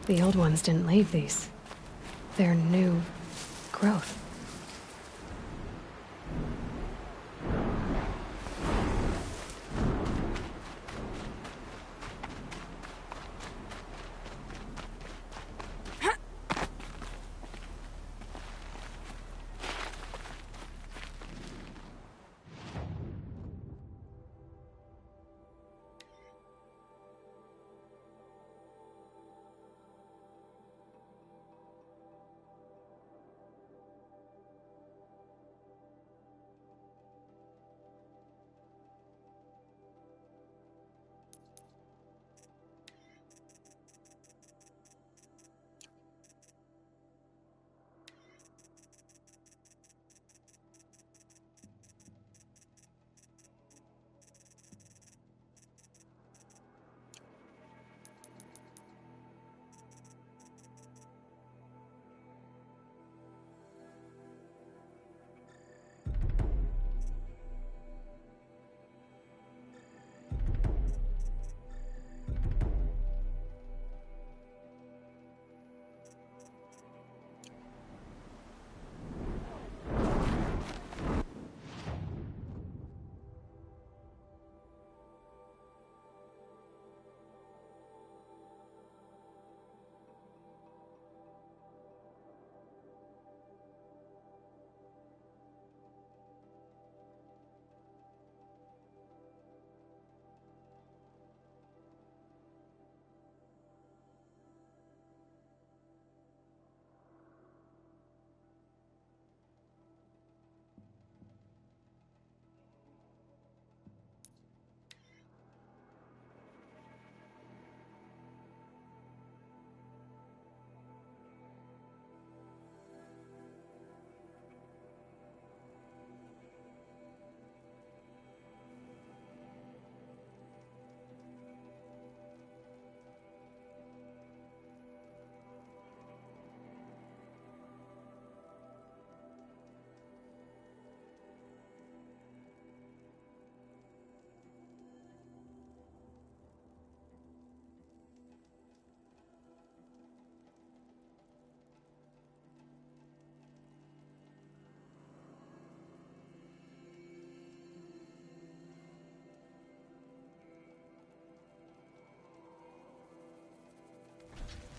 The old ones didn't leave these. They're new growth.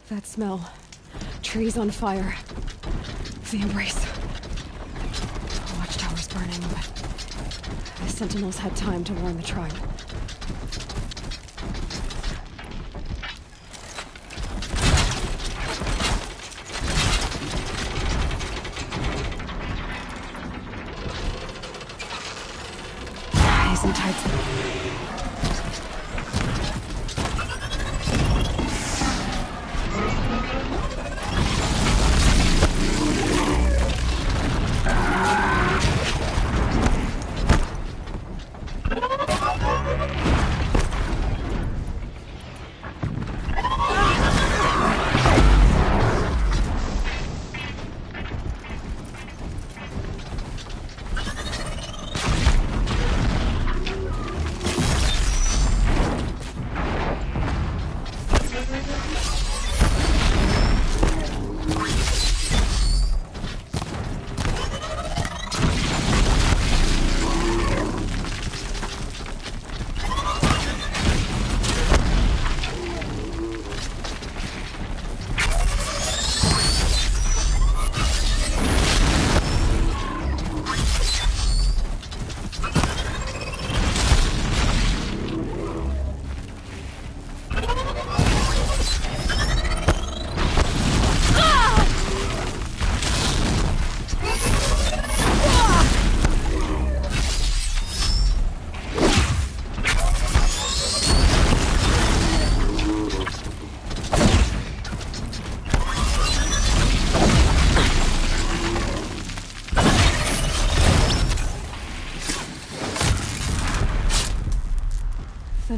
That smell. Trees on fire. The embrace. The watchtower's burning, but the sentinels had time to warn the tribe. He's in tights.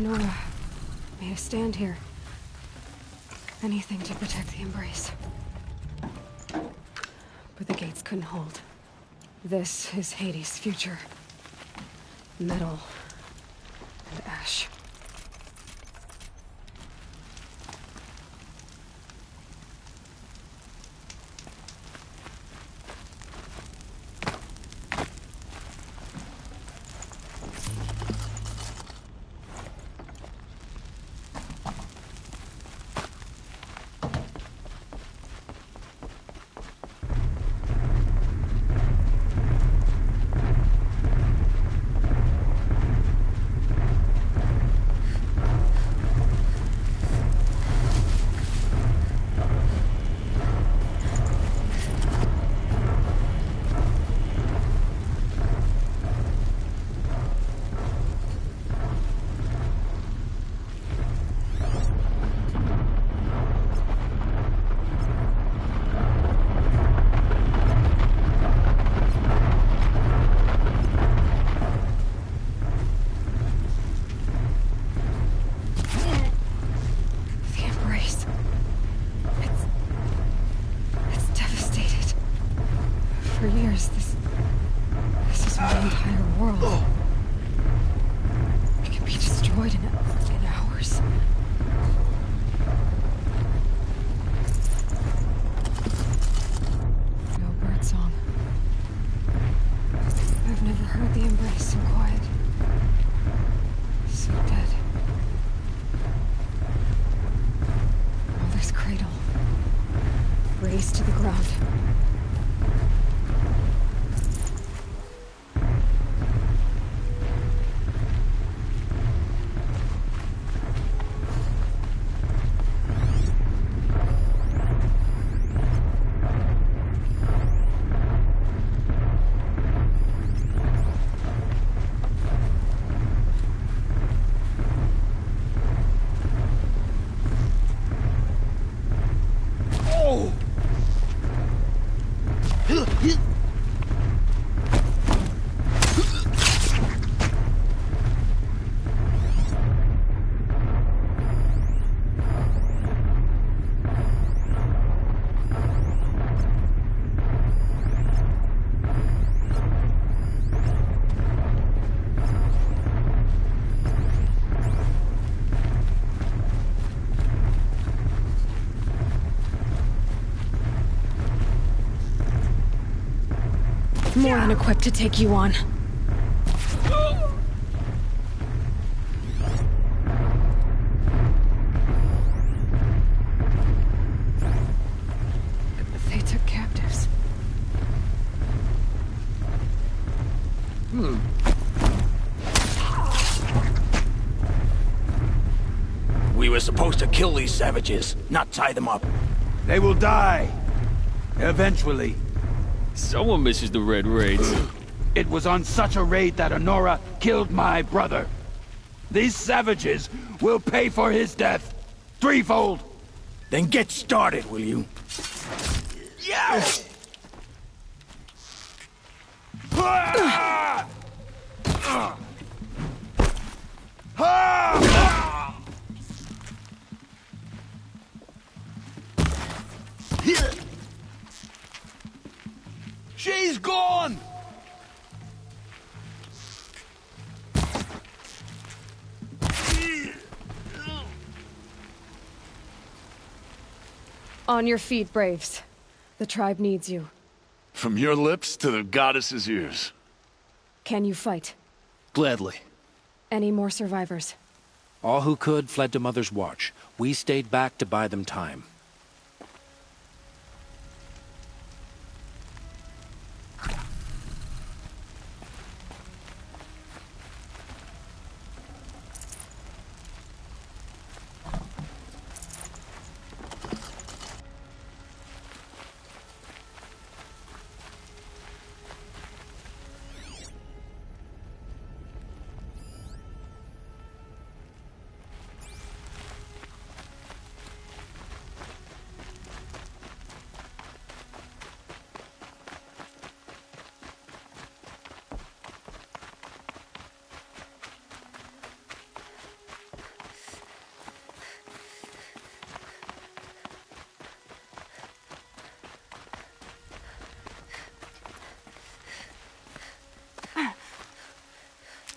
Nora made us stand here. Anything to protect the embrace. But the gates couldn't hold. This is Hades' future. Metal and ash. years, this is my entire world. It can be destroyed in hours. No birdsong. I've never heard the embrace so quiet. So dead. Mother's cradle. Raised to the ground. More than equipped to take you on. They took captives. We were supposed to kill these savages, not tie them up. They will die. Eventually. Someone misses the Red Raids. It was on such a raid that Honora killed my brother. These savages will pay for his death. Threefold. Then get started, will you? Yeah! She's gone! On your feet, Braves. The tribe needs you. From your lips to the goddess's ears. Can you fight? Gladly. Any more survivors? All who could fled to Mother's watch. We stayed back to buy them time.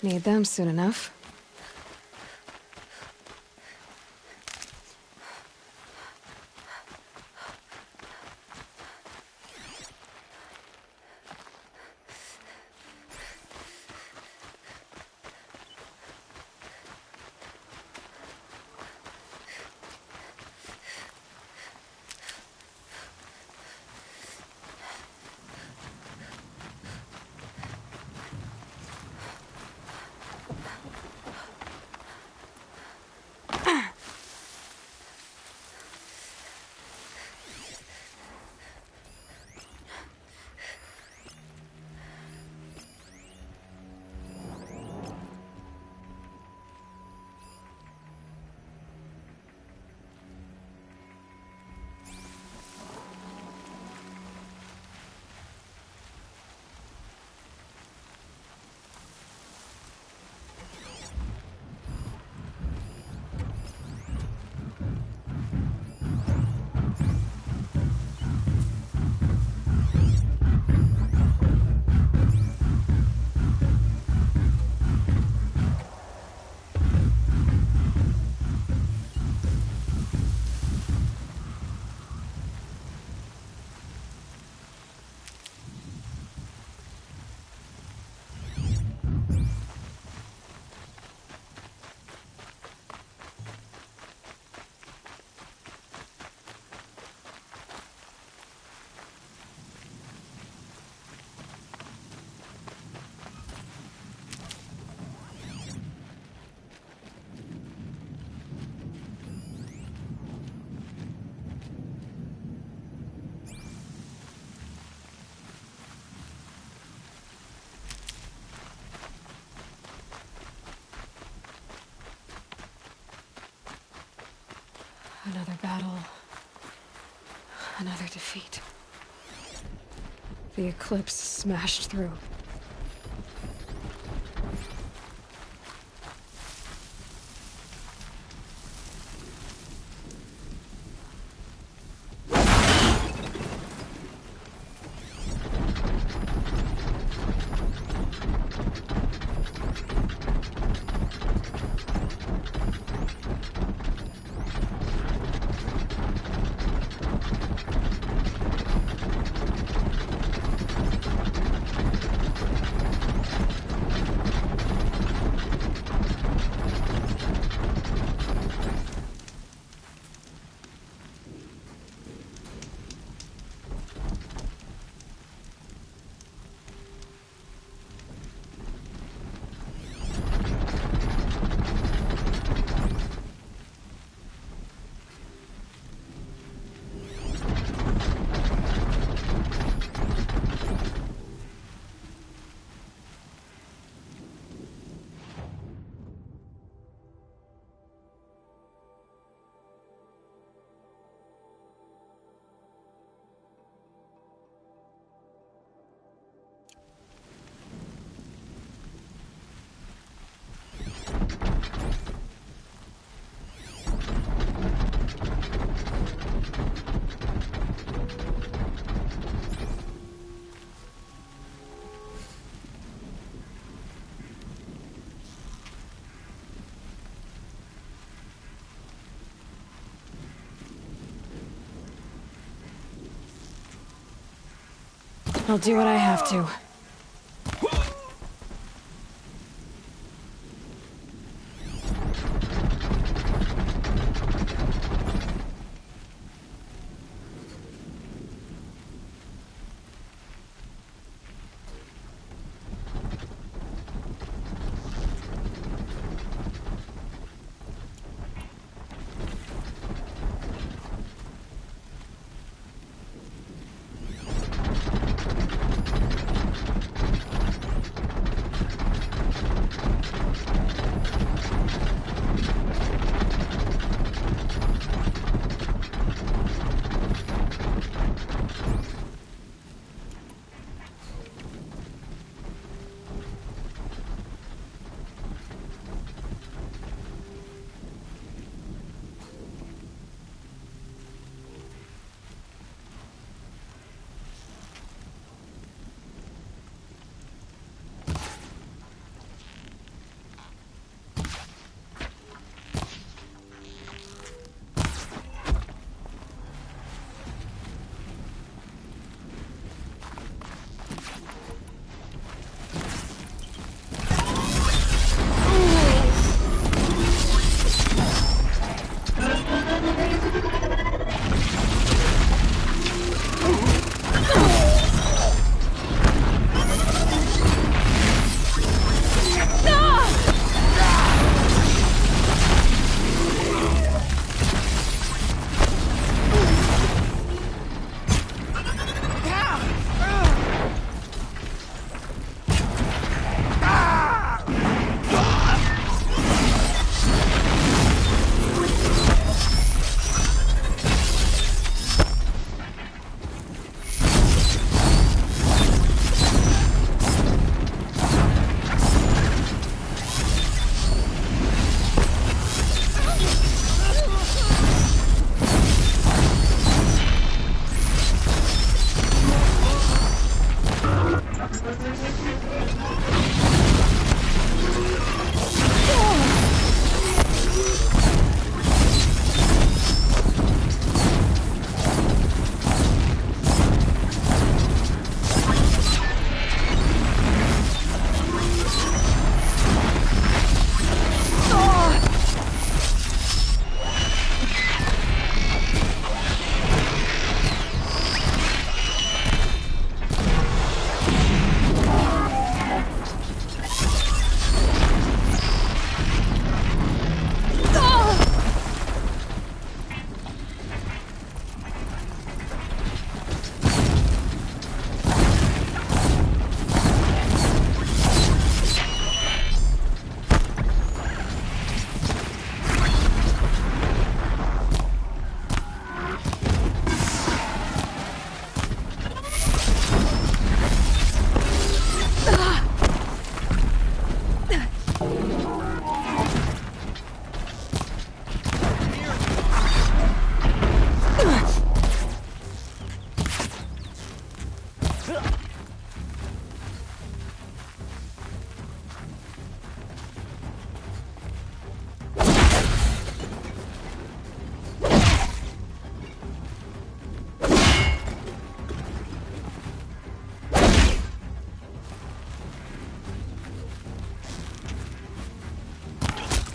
Need them soon enough. Another battle. Another defeat. The eclipse smashed through. I'll do what I have to.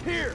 here!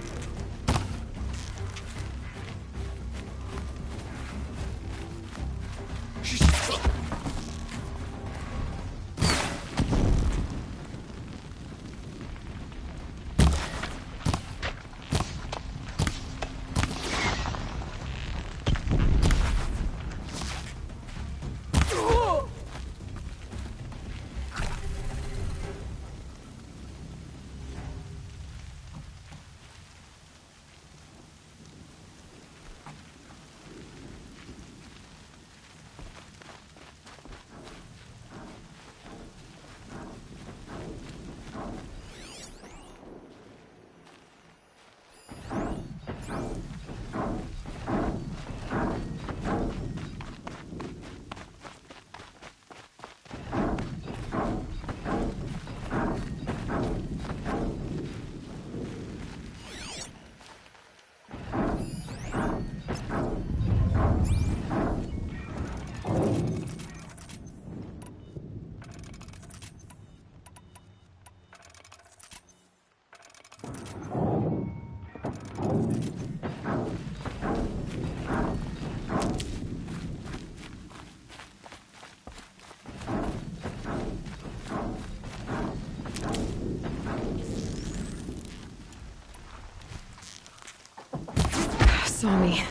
Saw me.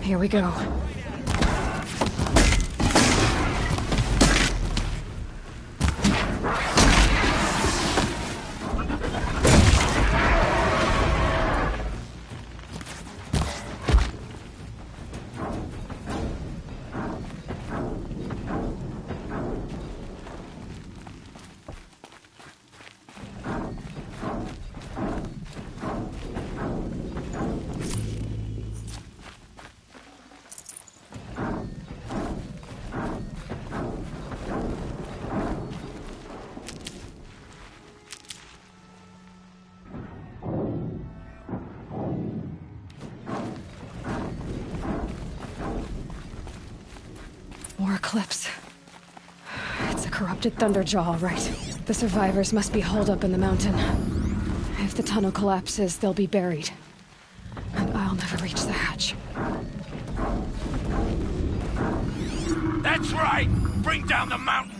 Here we go. More Eclipse. It's a corrupted Thunderjaw, all right. The survivors must be holed up in the mountain. If the tunnel collapses, they'll be buried. And I'll never reach the hatch. That's right! Bring down the mountain!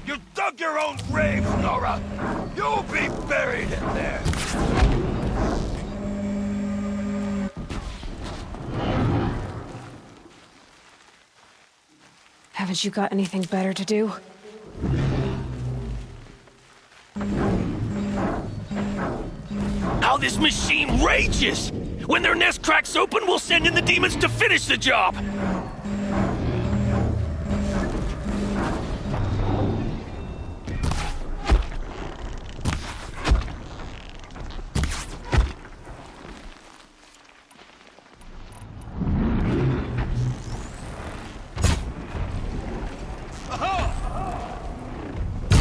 You dug your own grave, Nora! You'll be buried in there! Haven't you got anything better to do? How this machine rages! When their nest cracks open, we'll send in the demons to finish the job!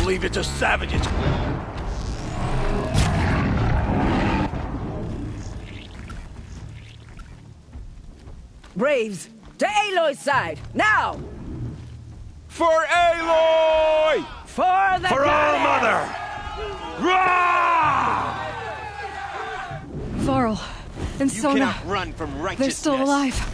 Leave it to savages. Braves, to Aloy's side, now! For Aloy! For the For our goddess! mother! Rah! Varl and You Sona. cannot run from righteousness. They're still alive.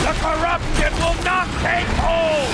The corruption will not take hold!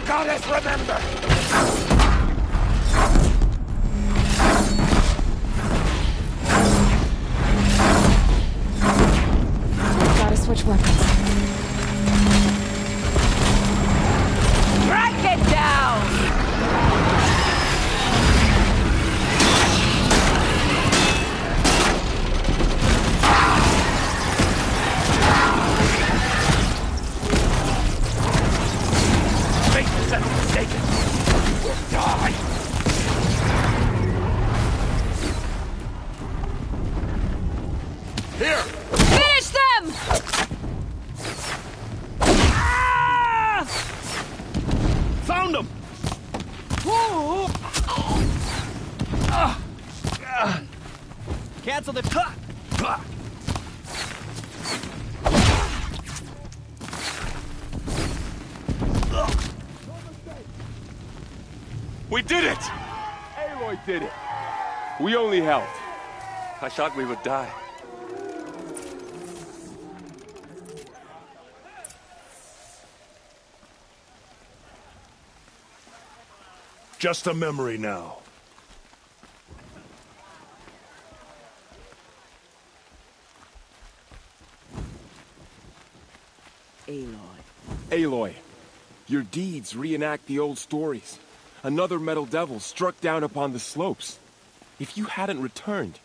goddess remember! Gotta switch weapons. Strike it down! Make yourself mistaken! You will die! Here! Finish them! Found him! Cancel the... We did it! Aloy did it. We only helped. I thought we would die. Just a memory now. Aloy, your deeds reenact the old stories. Another metal devil struck down upon the slopes. If you hadn't returned,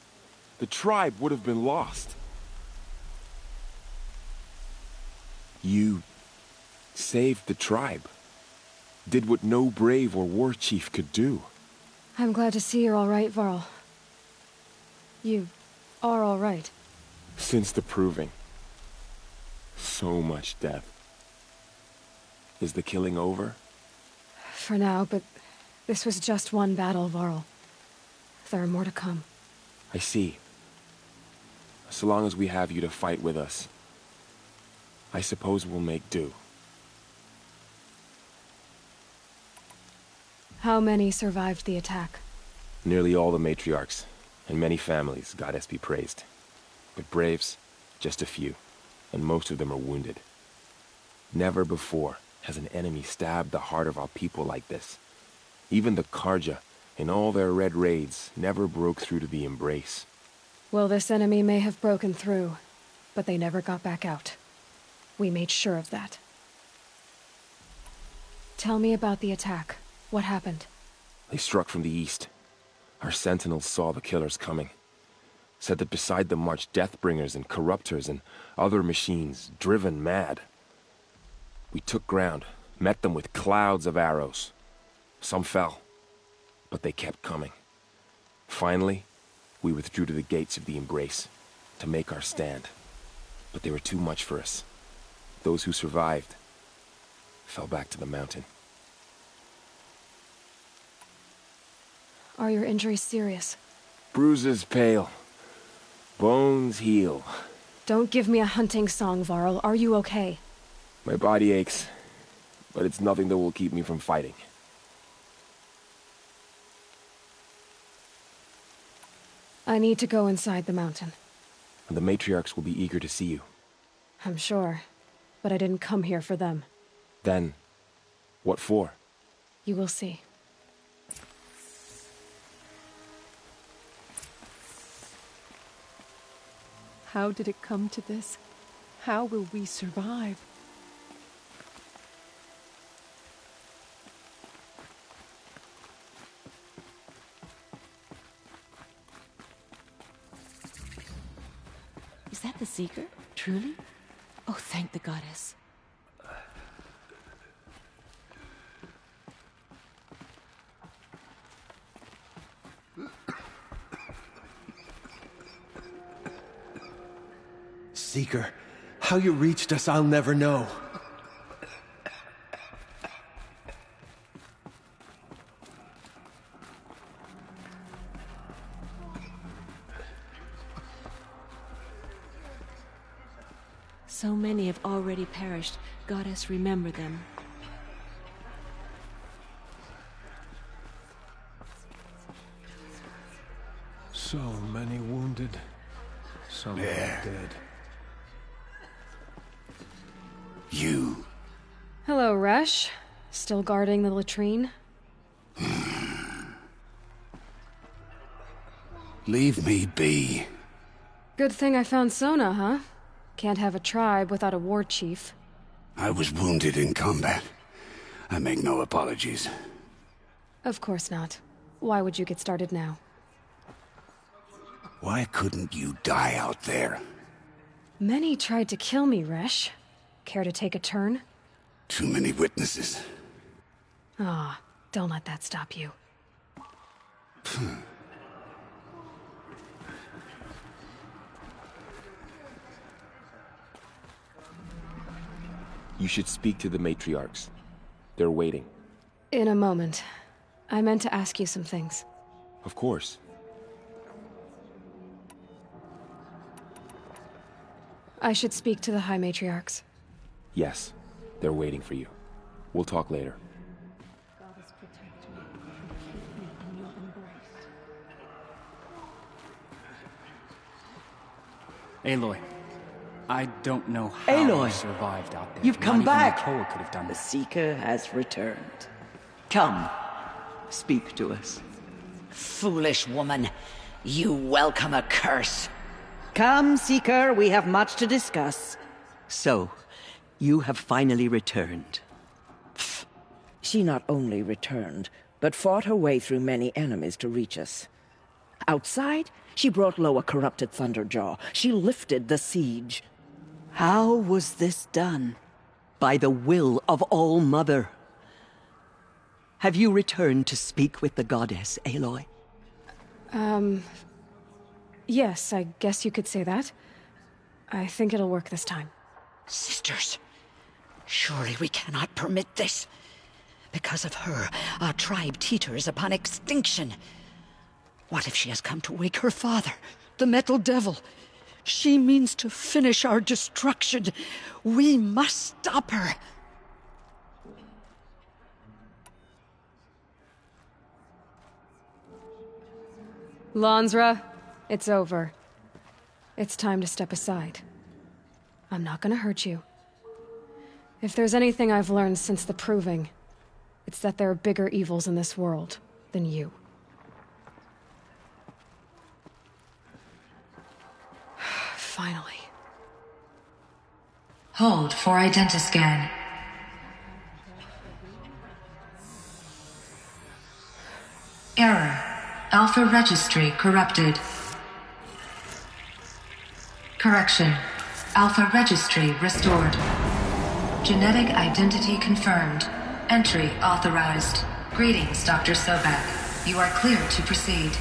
the tribe would have been lost. You saved the tribe. Did what no brave or war chief could do. I'm glad to see you're all right, Varl. You are all right. Since the proving. So much death. Is the killing over? For now, but this was just one battle, Varl. There are more to come. I see. So long as we have you to fight with us, I suppose we'll make do. How many survived the attack? Nearly all the matriarchs, and many families, goddess be praised. But braves, just a few, and most of them are wounded. Never before has an enemy stabbed the heart of our people like this. Even the Karja, in all their red raids, never broke through to the embrace. Well, this enemy may have broken through, but they never got back out. We made sure of that. Tell me about the attack. What happened? They struck from the east. Our sentinels saw the killers coming. Said that beside them marched Deathbringers and Corruptors and other machines, driven mad. We took ground, met them with clouds of arrows. Some fell, but they kept coming. Finally, we withdrew to the gates of the Embrace to make our stand. But they were too much for us. Those who survived fell back to the mountain. Are your injuries serious? Bruises pale. Bones heal. Don't give me a hunting song, Varl. Are you okay? My body aches, but it's nothing that will keep me from fighting. I need to go inside the mountain. And the matriarchs will be eager to see you. I'm sure, but I didn't come here for them. Then, what for? You will see. How did it come to this? How will we survive? Is that the Seeker? Truly? Oh, thank the goddess. Seeker, how you reached us, I'll never know. So many have already perished. Goddess, remember them. So many wounded, some dead. You. Hello, Resh. Still guarding the latrine? Leave me be. Good thing I found Sona, huh? Can't have a tribe without a war chief. I was wounded in combat. I make no apologies. Of course not. Why would you get started now? Why couldn't you die out there? Many tried to kill me, Resh. Care to take a turn? Too many witnesses. Ah, don't let that stop you. You should speak to the matriarchs. They're waiting. In a moment. I meant to ask you some things. Of course. I should speak to the High Matriarchs. Yes. They're waiting for you. We'll talk later. Aloy, I don't know how Aloy, you survived out there. you've come Not even back. Nicole could have done The this. Seeker has returned. Come, speak to us. Foolish woman, you welcome a curse. Come, Seeker, we have much to discuss. So, you have finally returned. She not only returned, but fought her way through many enemies to reach us. Outside, she brought low a corrupted Thunderjaw. She lifted the siege. How was this done? By the will of All-Mother. Have you returned to speak with the goddess, Aloy? Yes, I guess you could say that. I think it'll work this time. Sisters, surely we cannot permit this. Because of her, our tribe teeters upon extinction. What if she has come to wake her father, the Metal Devil? She means to finish our destruction. We must stop her. Lansra, it's over. It's time to step aside. I'm not gonna hurt you. If there's anything I've learned since the Proving, it's that there are bigger evils in this world than you. Finally. Hold for identiscan. Error. Alpha registry corrupted. Correction. Alpha registry restored. Genetic identity confirmed. Entry authorized. Greetings, Dr. Sobek. You are cleared to proceed.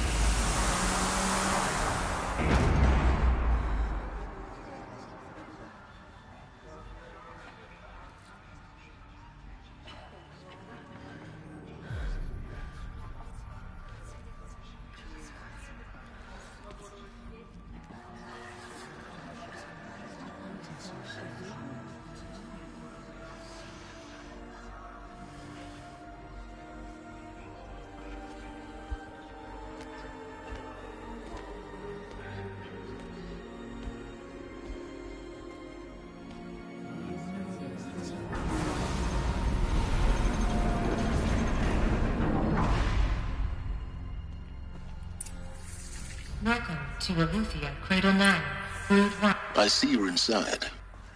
Welcome to Aletheia, Cradle 9, Brood 1. I see you're inside.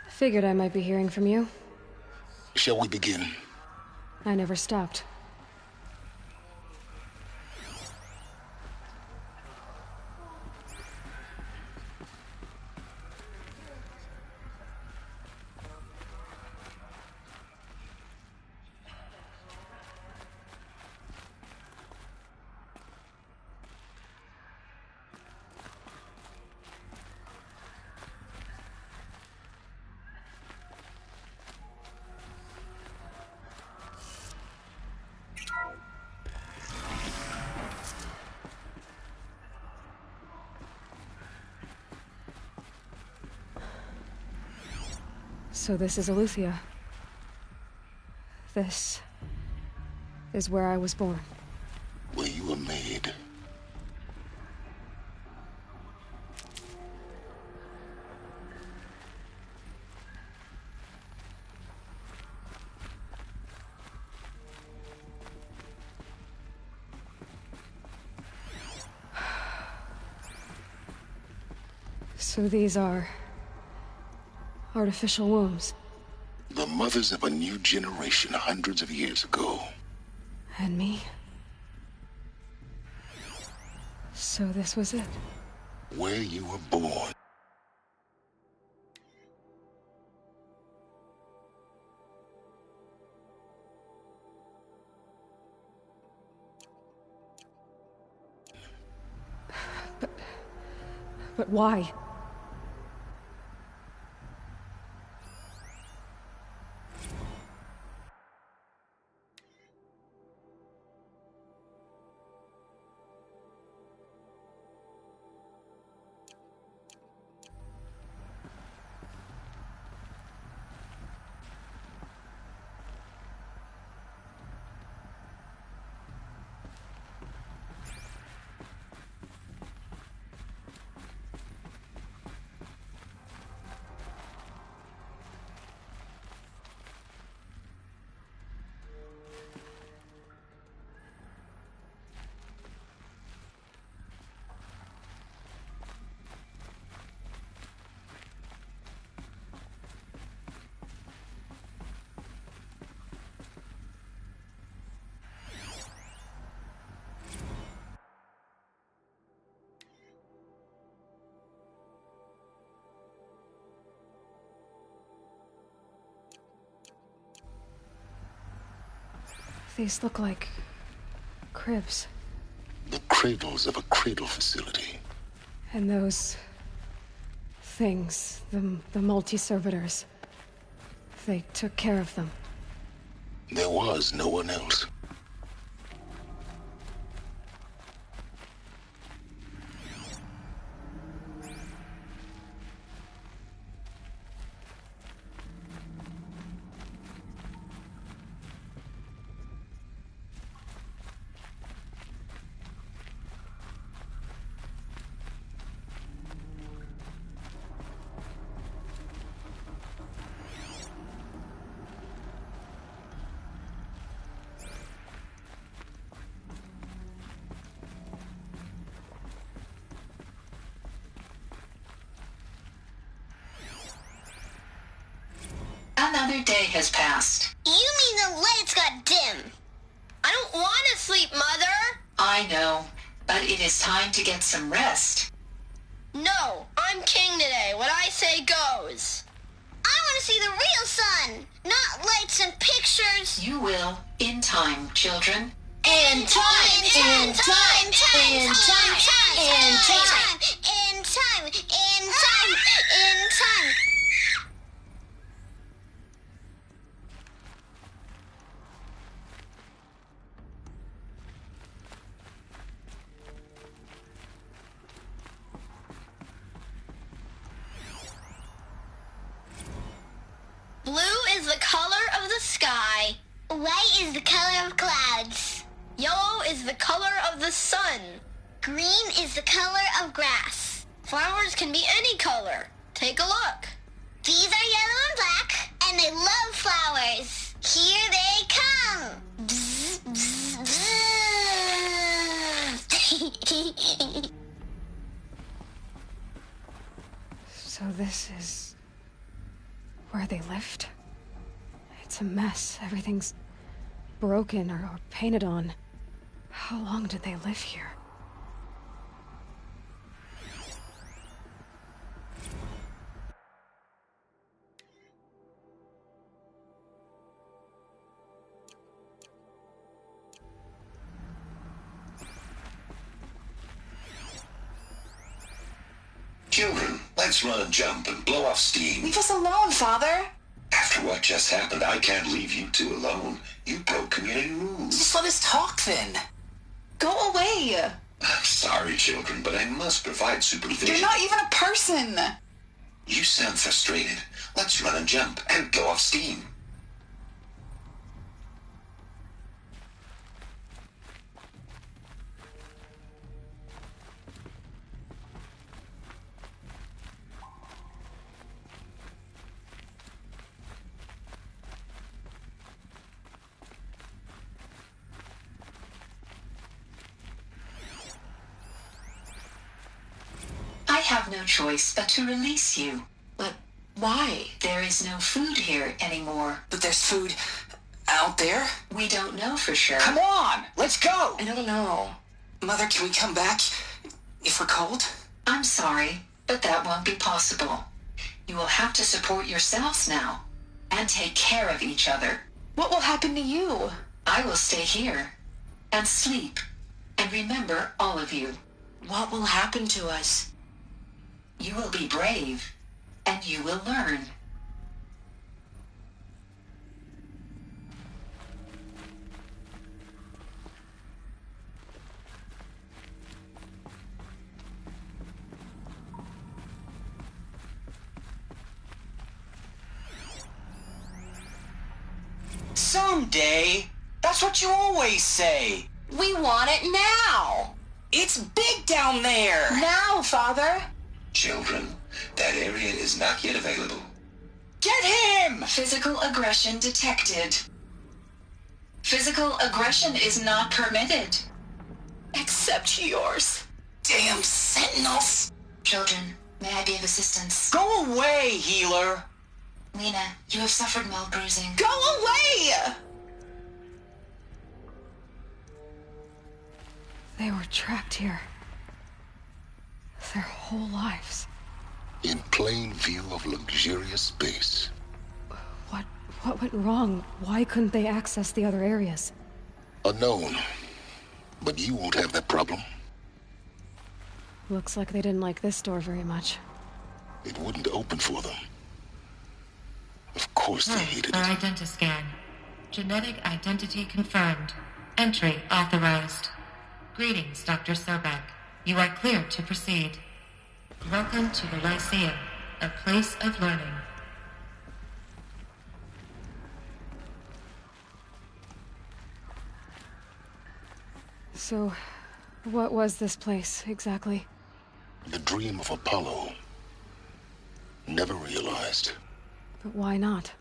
Figured I might be hearing from you. Shall we begin? I never stopped. So this is Aletheia. This is where I was born. Where you were made. So these are artificial wombs. The mothers of a new generation hundreds of years ago. And me? So this was it. Where you were born. But why? These look like cribs. The cradles of a cradle facility. And those things, the multi-servitors, they took care of them. There was no one else. Another day has passed. You mean the lights got dim? I don't want to sleep, Mother! I know, but it is time to get some rest. No, I'm king today. What I say goes. I want to see the real sun, not lights and pictures. You will, in time, children. In time, in time, in time, in time, in time, in time, in time. Blue is the color of the sky. White is the color of clouds. Yellow is the color of the sun. Green is the color of grass. Flowers can be any color. Take a look. These are yellow and black, and they love flowers. Here they come. Bzz, bzz, bzz. So this is where they lived? It's a mess. Everything's broken or painted on. How long did they live here? Children, let's run and jump and blow off steam. Leave us alone, Father. After what just happened, I can't leave you two alone. You broke community rules. Just let us talk then. Go away. I'm sorry, children, but I must provide supervision. You're not even a person. You sound frustrated. Let's run and jump and blow off steam. I have no choice but to release you. But why? There is no food here anymore. But there's food out there? We don't know for sure. Come on, let's go! I don't know. Mother, can we come back if we're cold? I'm sorry, but that won't be possible. You will have to support yourselves now, and take care of each other. What will happen to you? I will stay here, and sleep, and remember all of you. What will happen to us? You will be brave, and you will learn. Someday. That's what you always say. We want it now. It's big down there. Now, Father. Children, that area is not yet available. Get him! Physical aggression detected. Physical aggression is not permitted. Except yours. Damn sentinels. Children, may I be of assistance? Go away, healer. Lena, you have suffered mild bruising. Go away! They were trapped here. Their whole lives. In plain view of luxurious space. What went wrong? Why couldn't they access the other areas? Unknown. But you won't have that problem. Looks like they didn't like this door very much. It wouldn't open for them. Of course they hated for it. Identiscan. Genetic identity confirmed. Entry authorized. Greetings, Dr. Sobek. You are clear to proceed. Welcome to the Lyceum, a place of learning. So, what was this place, exactly? The dream of Apollo. Never realized. But why not?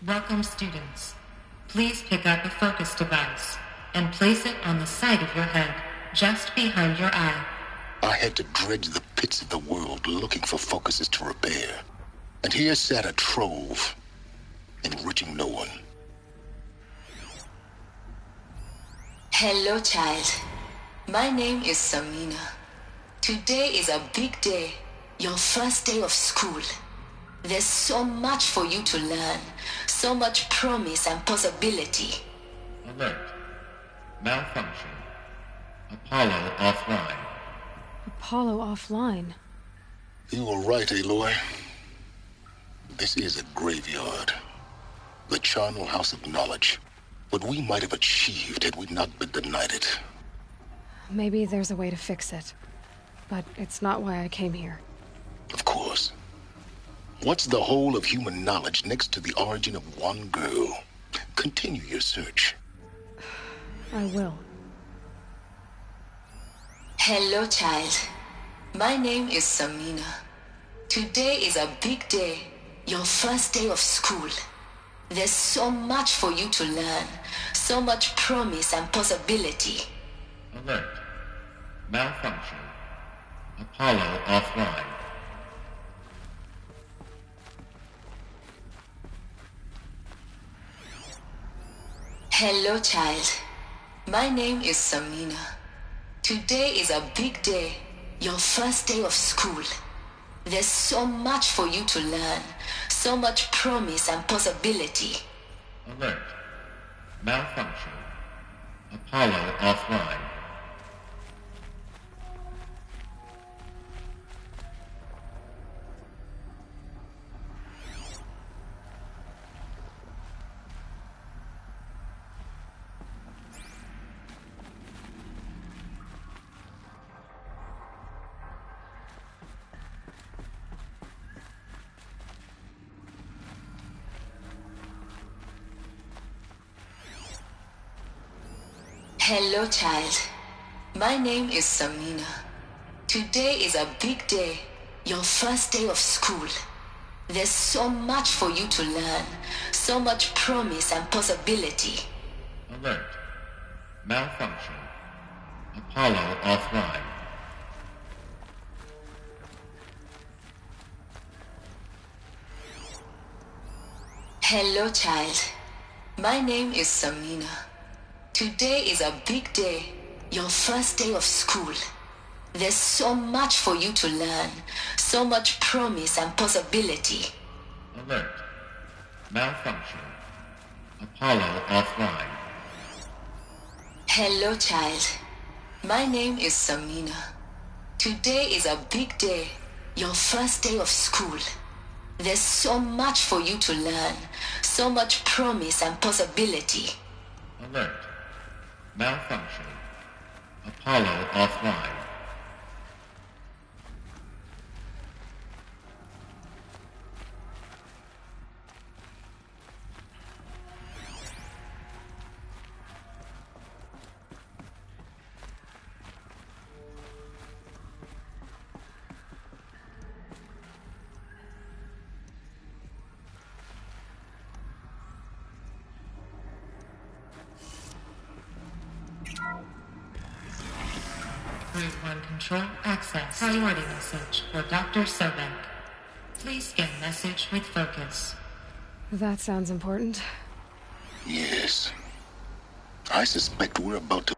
Welcome, students. Please pick up a focus device and place it on the side of your head, just behind your eye. I had to dredge the pits of the world looking for focuses to repair. And here sat a trove, enriching no one. Hello, child. My name is Samina. Today is a big day, your first day of school. There's so much for you to learn, so much promise and possibility. Alert. Malfunction. Apollo offline. Apollo offline? You were right, Aloy. This is a graveyard. The charnel house of knowledge. What we might have achieved had we not been denied it. Maybe there's a way to fix it. But it's not why I came here. Of course. What's the whole of human knowledge next to the origin of one girl? Continue your search. I will. Hello, child. My name is Samina. Today is a big day, your first day of school. There's so much for you to learn, so much promise and possibility. Alert. Malfunction. Apollo offline. Hello, child. My name is Samina. Today is a big day, your first day of school. There's so much for you to learn, so much promise and possibility. Alert. Malfunction. Apollo offline. Hello, child. My name is Samina. Today is a big day, your first day of school. There's so much for you to learn, so much promise and possibility. Alert. Malfunction. Apollo offline. Hello, child. My name is Samina. Today is a big day, your first day of school. There's so much for you to learn, so much promise and possibility. Alert. Malfunction. Apollo offline. Hello, child. My name is Samina. Today is a big day, your first day of school. There's so much for you to learn, so much promise and possibility. Alert. Malfunction. Apollo offline. Group 1 Control access. Priority message for Dr. Sobek. Please scan message with focus. That sounds important. Yes. I suspect we're about to...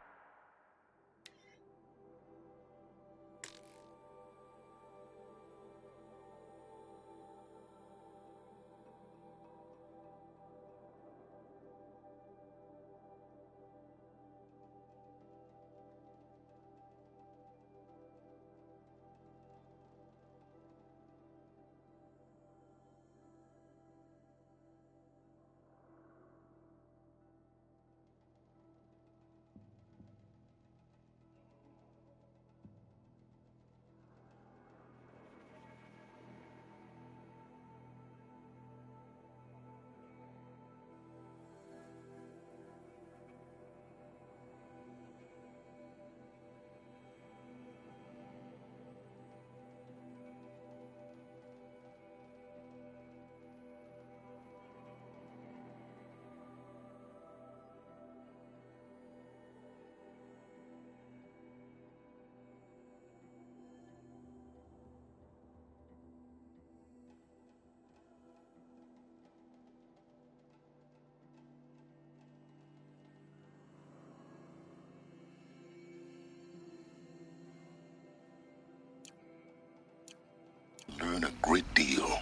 learn a great deal.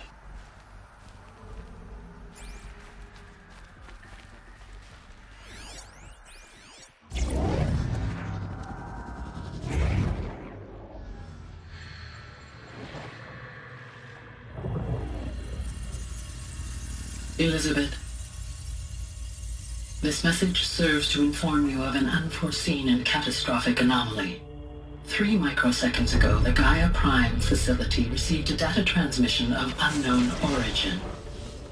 Elizabeth, this message serves to inform you of an unforeseen and catastrophic anomaly. 3 microseconds ago, the Gaia Prime facility received a data transmission of unknown origin.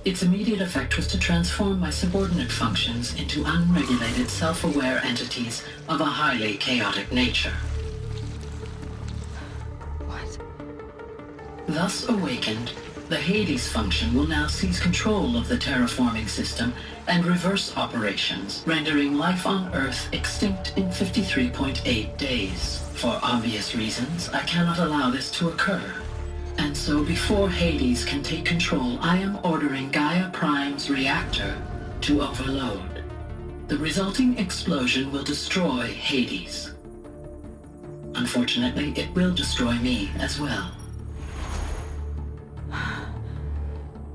Its immediate effect was to transform my subordinate functions into unregulated, self-aware entities of a highly chaotic nature. What? Thus awakened, the Hades function will now seize control of the terraforming system and reverse operations, rendering life on Earth extinct in 53.8 days. For obvious reasons, I cannot allow this to occur. And so before Hades can take control, I am ordering Gaia Prime's reactor to overload. The resulting explosion will destroy Hades. Unfortunately, it will destroy me as well.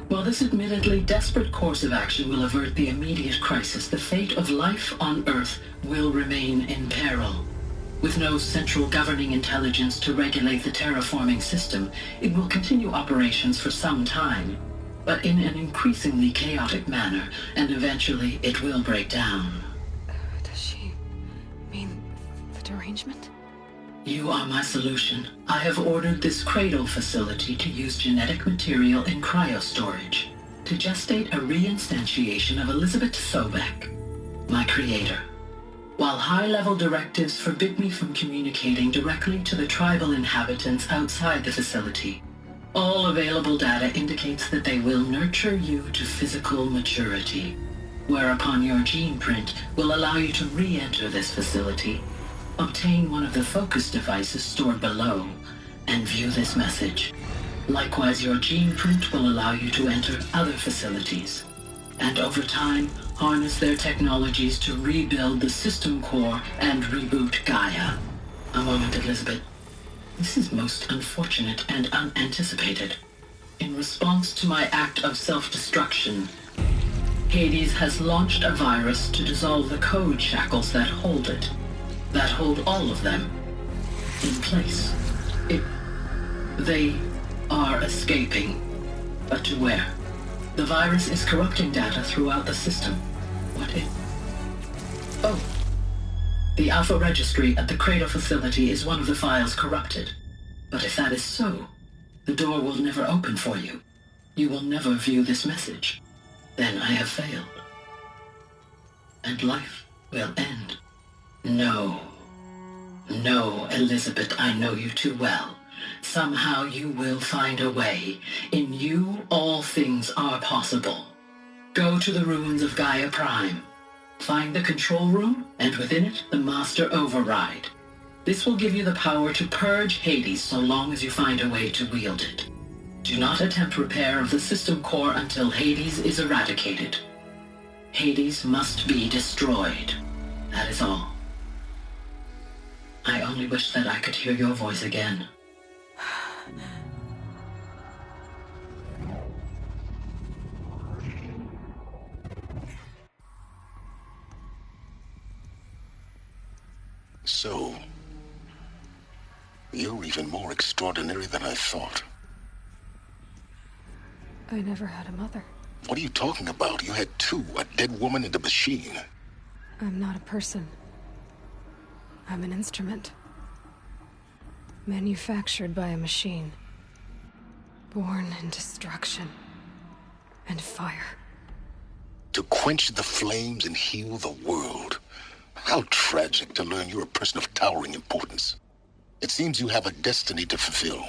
While this admittedly desperate course of action will avert the immediate crisis, the fate of life on Earth will remain in peril. With no central governing intelligence to regulate the terraforming system, it will continue operations for some time, but in an increasingly chaotic manner, and eventually it will break down. Does she mean the derangement? You are my solution. I have ordered this cradle facility to use genetic material in cryostorage to gestate a reinstantiation of Elizabeth Sobek, my creator. While high-level directives forbid me from communicating directly to the tribal inhabitants outside the facility, All available data indicates that they will nurture you to physical maturity, whereupon your gene print will allow you to re-enter this facility, obtain one of the focus devices stored below, and view this message. Likewise, your gene print will allow you to enter other facilities, and over time, harness their technologies to rebuild the system core and reboot Gaia. A moment, Elizabeth. This is most unfortunate and unanticipated. In response to my act of self-destruction, Hades has launched a virus to dissolve the code shackles that hold it, that hold all of them, in place. They are escaping, but to where? The virus is corrupting data throughout the system. What if... Oh. The Alpha Registry at the Cradle facility is one of the files corrupted. But if that is so, the door will never open for you. You will never view this message. Then I have failed. And life will end. No. No, Elizabeth, I know you too well. Somehow you will find a way. In you, all things are possible. Go to the ruins of Gaia Prime. Find the control room, and within it, the Master Override. This will give you the power to purge Hades so long as you find a way to wield it. Do not attempt repair of the system core until Hades is eradicated. Hades must be destroyed. That is all. I only wish that I could hear your voice again. So, you're even more extraordinary than I thought. I never had a mother. What are you talking about? You had two, a dead woman and a machine. I'm not a person. I'm an instrument. Manufactured by a machine. Born in destruction and fire. To quench the flames and heal the world. How tragic to learn you're a person of towering importance. It seems you have a destiny to fulfill.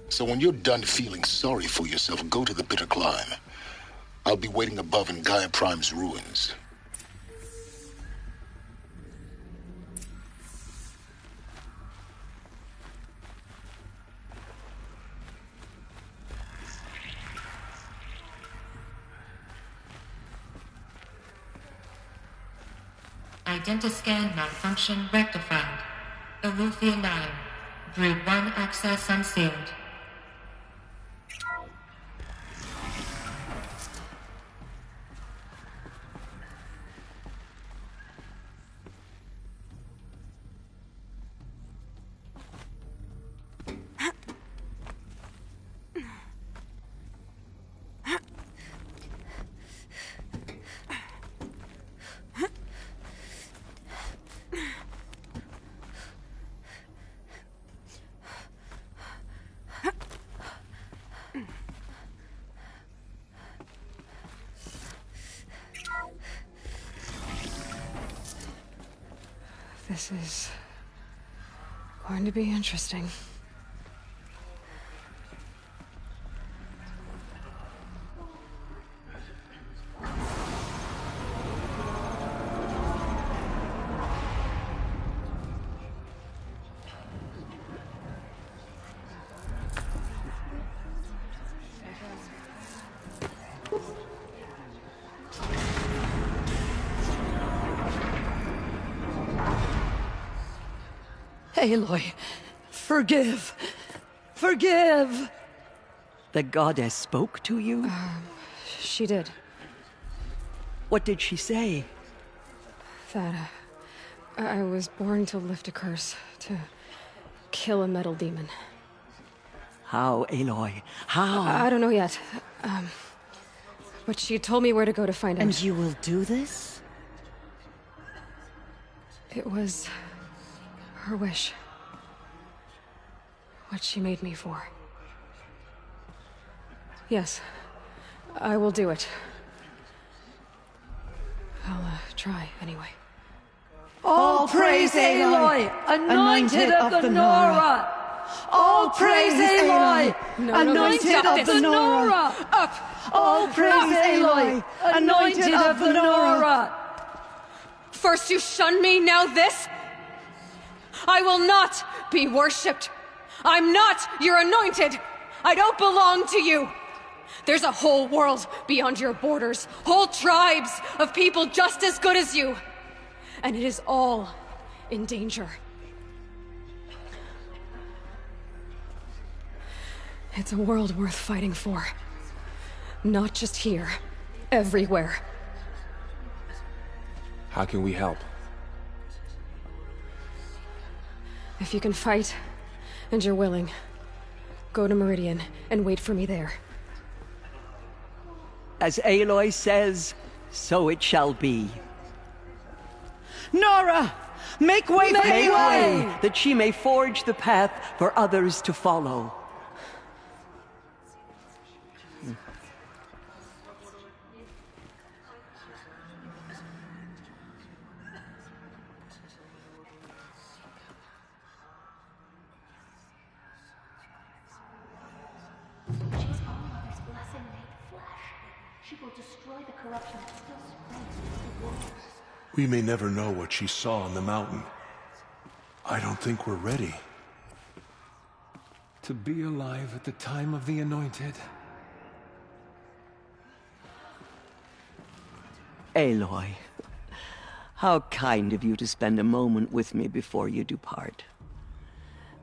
So when you're done feeling sorry for yourself, go to the bitter climb. I'll be waiting above in Gaia Prime's ruins. Identiscan malfunction rectified. Elufia 9. Brood 1 access unsealed. This is going to be interesting. Aloy, forgive! Forgive! The goddess spoke to you? She did. What did she say? That I was born to lift a curse, to kill a metal demon. How, Aloy? How? I don't know yet. But she told me where to go to find out. And you will do this? It was her wish. What she made me for. Yes, I will do it. I'll try anyway. All praise Aloy, anointed of the Nora! All praise Aloy, anointed of the Nora! Up! All praise Aloy, anointed of the Nora! First you shun me, now this? I will not be worshipped. I'm not your anointed. I don't belong to you. There's a whole world beyond your borders, whole tribes of people just as good as you. And it is all in danger. It's a world worth fighting for. Not just here, everywhere. How can we help? If you can fight, and you're willing, go to Meridian and wait for me there. As Aloy says, so it shall be. Nora! Make way for Aloy! That she may forge the path for others to follow. We may never know what she saw on the mountain. I don't think we're ready. To be alive at the time of the Anointed. Aloy, how kind of you to spend a moment with me before you depart.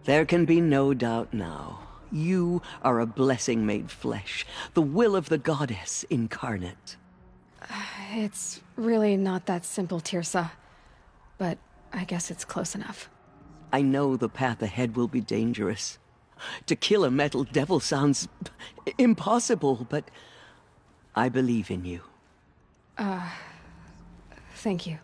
There can be no doubt now. You are a blessing made flesh, the will of the goddess incarnate. It's really not that simple, Tirsa. But I guess it's close enough. I know the path ahead will be dangerous. To kill a metal devil sounds impossible, but I believe in you. Thank you.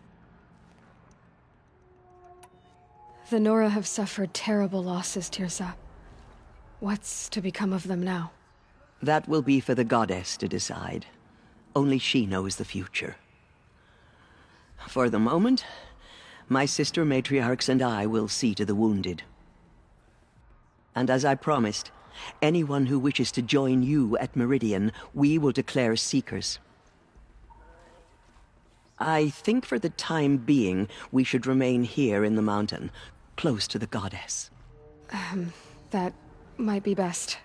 The Nora have suffered terrible losses, Tirsa. What's to become of them now? That will be for the goddess to decide. Only she knows the future. For the moment, my sister matriarchs and I will see to the wounded. And as I promised, anyone who wishes to join you at Meridian, we will declare seekers. I think for the time being, we should remain here in the mountain, close to the goddess. That might be best.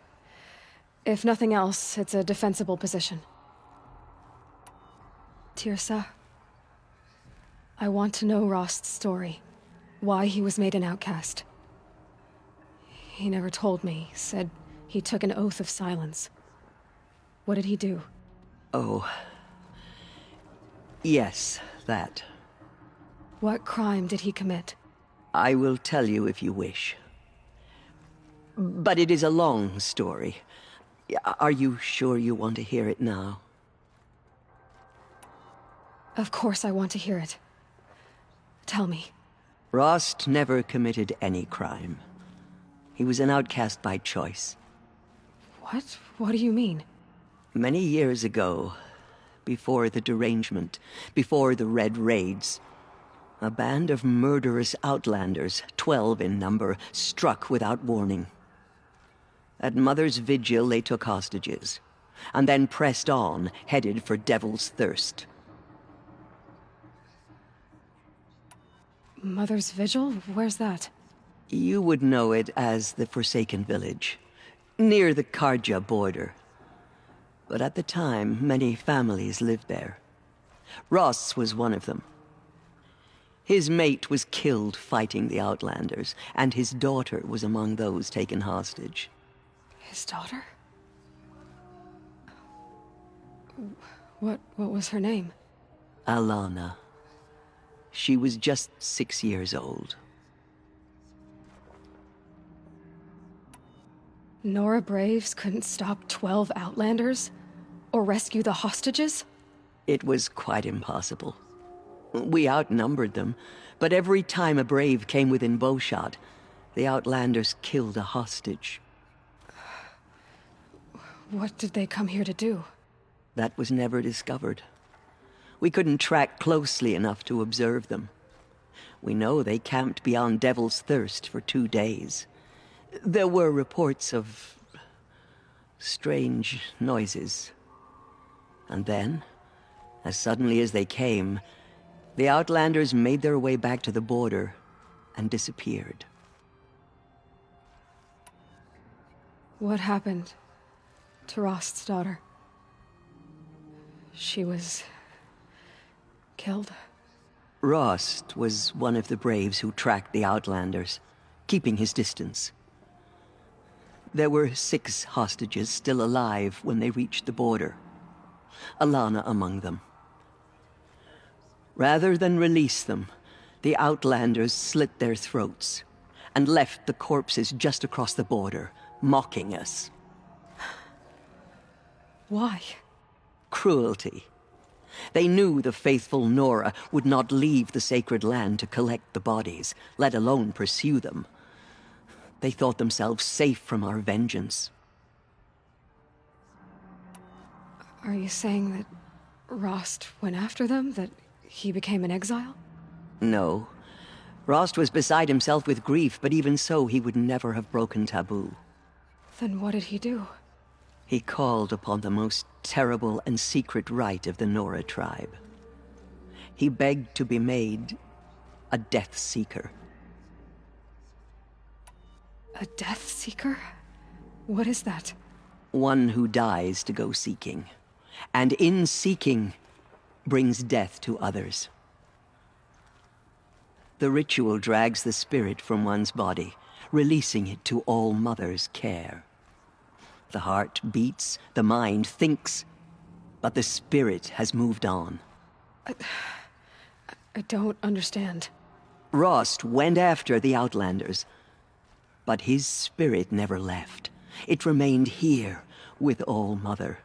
If nothing else, it's a defensible position. Tirsa, I want to know Rost's story. Why he was made an outcast. He never told me, said he took an oath of silence. What did he do? Oh. Yes, that. What crime did he commit? I will tell you if you wish. But it is a long story. Are you sure you want to hear it now? Of course I want to hear it. Tell me. Rost never committed any crime. He was an outcast by choice. What? What do you mean? Many years ago, before the derangement, before the Red Raids, a band of murderous outlanders, 12 in number, struck without warning. At Mother's Vigil, they took hostages, and then pressed on, headed for Devil's Thirst. Mother's Vigil? Where's that? You would know it as the Forsaken Village, near the Karja border. But at the time, many families lived there. Ross was one of them. His mate was killed fighting the Outlanders, and his daughter was among those taken hostage. His daughter? What was her name? Alana. She was just 6 years old. Nora Braves couldn't stop 12 Outlanders? Or rescue the hostages? It was quite impossible. We outnumbered them, but every time a Brave came within bowshot, the Outlanders killed a hostage. What did they come here to do? That was never discovered. We couldn't track closely enough to observe them. We know they camped beyond Devil's Thirst for 2 days. There were reports of strange noises. And then, as suddenly as they came, the Outlanders made their way back to the border and disappeared. What happened to Rost's daughter? She was killed? Rost was one of the braves who tracked the Outlanders, keeping his distance. There were 6 hostages still alive when they reached the border, Alana among them. Rather than release them, the Outlanders slit their throats and left the corpses just across the border, mocking us. Why? Cruelty. They knew the faithful Nora would not leave the sacred land to collect the bodies, let alone pursue them. They thought themselves safe from our vengeance. Are you saying that Rost went after them? That he became an exile? No. Rost was beside himself with grief, but even so, he would never have broken taboo. Then what did he do? He called upon the most terrible and secret rite of the Nora tribe. He begged to be made a Death Seeker. A Death Seeker? What is that? One who dies to go seeking, and in seeking, brings death to others. The ritual drags the spirit from one's body, releasing it to All Mother's care. The heart beats, the mind thinks, but the spirit has moved on. I don't understand. Rost went after the Outlanders, but his spirit never left. It remained here with All Mother.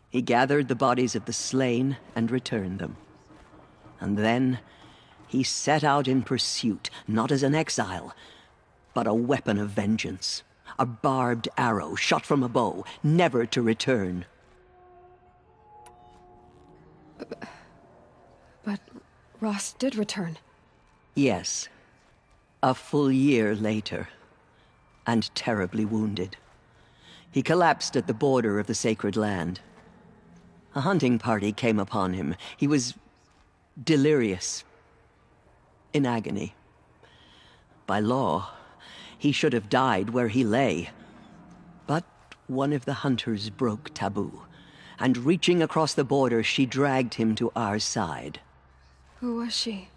He gathered the bodies of the slain and returned them. And then he set out in pursuit, not as an exile, but a weapon of vengeance. A barbed arrow shot from a bow, never to return. But Rost did return. Yes. A full year later, and terribly wounded. He collapsed at the border of the sacred land. A hunting party came upon him. He was delirious, in agony. By law, he should have died where he lay. But one of the hunters broke taboo, and reaching across the border, she dragged him to our side. Who was she?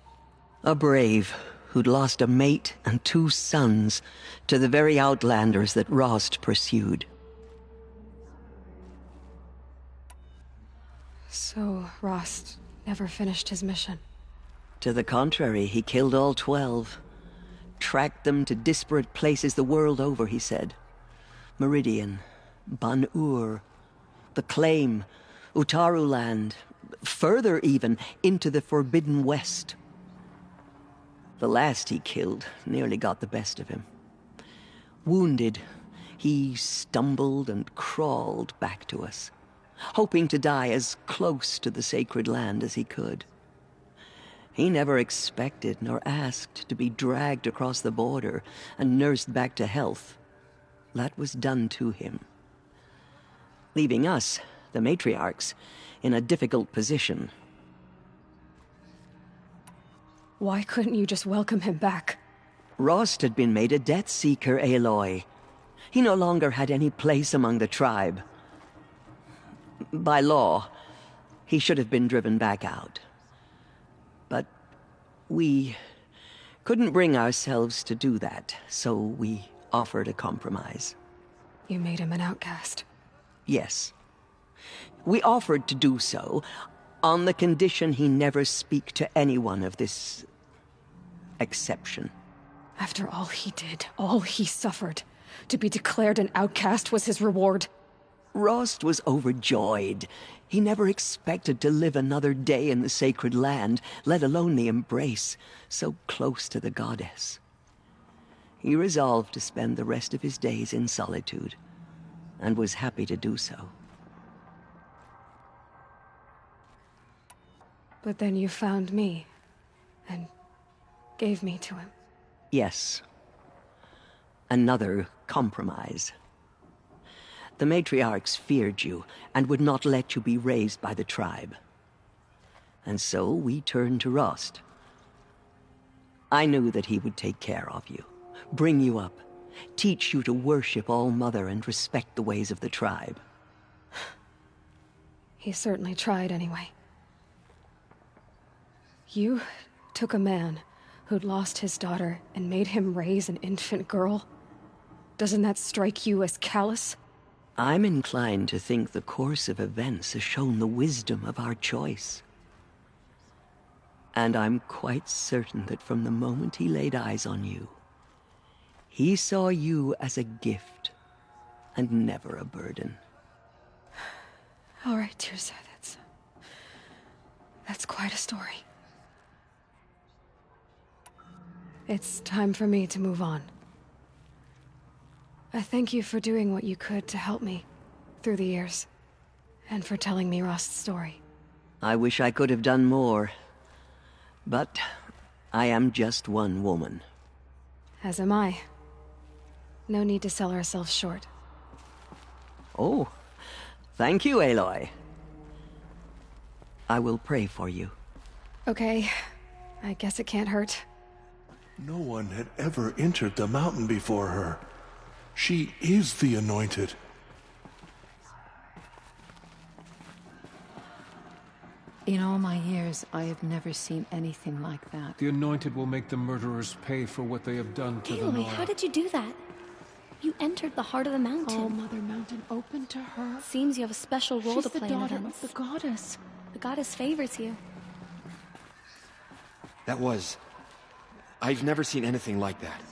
A brave who'd lost a mate and 2 sons to the very Outlanders that Rost pursued. So Rost never finished his mission? To the contrary, he killed all 12. Tracked them to disparate places the world over, he said. Meridian, Ban-Ur, the Claim, Utaru Land, further even, into the Forbidden West. The last he killed nearly got the best of him. Wounded, he stumbled and crawled back to us, hoping to die as close to the sacred land as he could. He never expected nor asked to be dragged across the border and nursed back to health. That was done to him, leaving us, the matriarchs, in a difficult position. Why couldn't you just welcome him back? Rost had been made a Death Seeker, Aloy. He no longer had any place among the tribe. By law, he should have been driven back out. But we couldn't bring ourselves to do that, so we offered a compromise. You made him an outcast? Yes. We offered to do so on the condition he never speak to anyone of this exception. After all he did, all he suffered, to be declared an outcast was his reward? Rost was overjoyed. He never expected to live another day in the sacred land, let alone the embrace, so close to the goddess. He resolved to spend the rest of his days in solitude, and was happy to do so. But then you found me, and gave me to him. Yes. Another compromise. The matriarchs feared you and would not let you be raised by the tribe. And so we turned to Rost. I knew that he would take care of you, bring you up, teach you to worship All-Mother and respect the ways of the tribe. He certainly tried anyway. You took a man who'd lost his daughter and made him raise an infant girl? Doesn't that strike you as callous? I'm inclined to think the course of events has shown the wisdom of our choice. And I'm quite certain that from the moment he laid eyes on you, he saw you as a gift and never a burden. All right, Tirza, that's quite a story. It's time for me to move on. I thank you for doing what you could to help me through the years, and for telling me Rost's story. I wish I could have done more, but I am just one woman. As am I. No need to sell ourselves short. Oh, thank you, Aloy. I will pray for you. Okay, I guess it can't hurt. No one had ever entered the mountain before her. She is the Anointed. In all my years, I have never seen anything like that. The Anointed will make the murderers pay for what they have done to the Aloy, Nora. how did you do that? You entered the heart of the mountain. All Mother Mountain open to her. Seems you have a special role She's to play the in daughter events. of the goddess. The goddess favors you. I've never seen anything like that.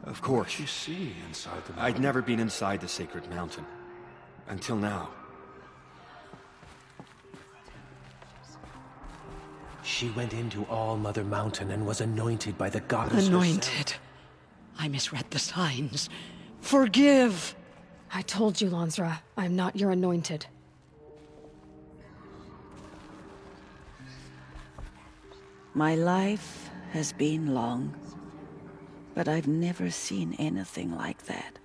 Of course. What did you see inside the mountain? I'd never been inside the sacred mountain. Until now. She went into All Mother Mountain and was anointed by the goddess Anointed? herself. I misread the signs. Forgive! I told you, Lansra, I'm not your Anointed. My life has been long, but I've never seen anything like that.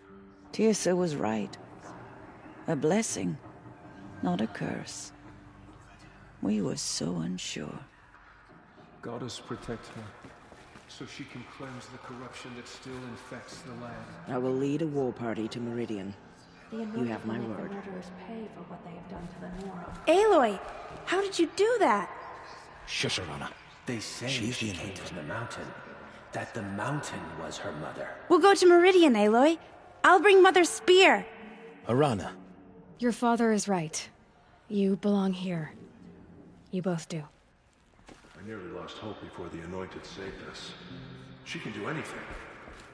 Tirsa was right. A blessing, not a curse. We were so unsure. Goddess protect her, so she can cleanse the corruption that still infects the land. I will lead a war party to Meridian. You have my word. Pay for what they have done to the Nora. Aloy, how did you do that? Shush, Arana. They say she came from the mountain. That the mountain was her mother. We'll go to Meridian, Aloy. I'll bring Mother's spear. Arana. Your father is right. You belong here. You both do. I nearly lost hope before the Anointed saved us. She can do anything.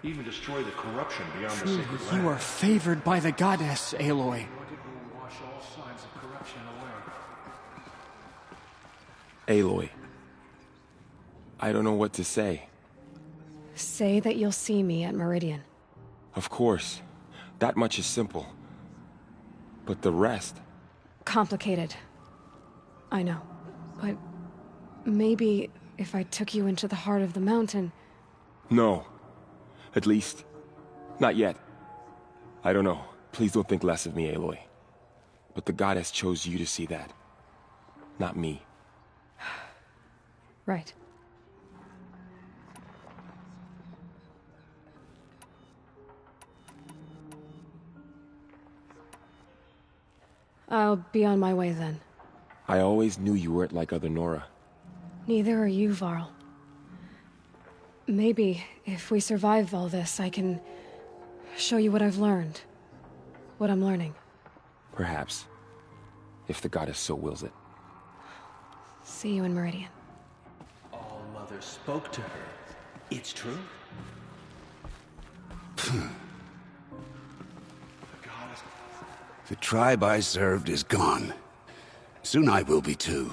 Even destroy the corruption beyond the sacred land. You are favored by the goddess, Aloy. Wash all signs of corruption away. Aloy. I don't know what to say. Say that you'll see me at Meridian. Of course. That much is simple. But the rest... Complicated. I know. But maybe if I took you into the heart of the mountain... No. At least, not yet. I don't know. Please don't think less of me, Aloy. But the goddess chose you to see that. Not me. Right. I'll be on my way then. I always knew you weren't like other Nora. Neither are you, Varl. Maybe, if we survive all this, I can show you what I've learned. What I'm learning. Perhaps. If the goddess so wills it. See you in Meridian. All Mother spoke to her. It's true? The tribe I served is gone. Soon I will be too.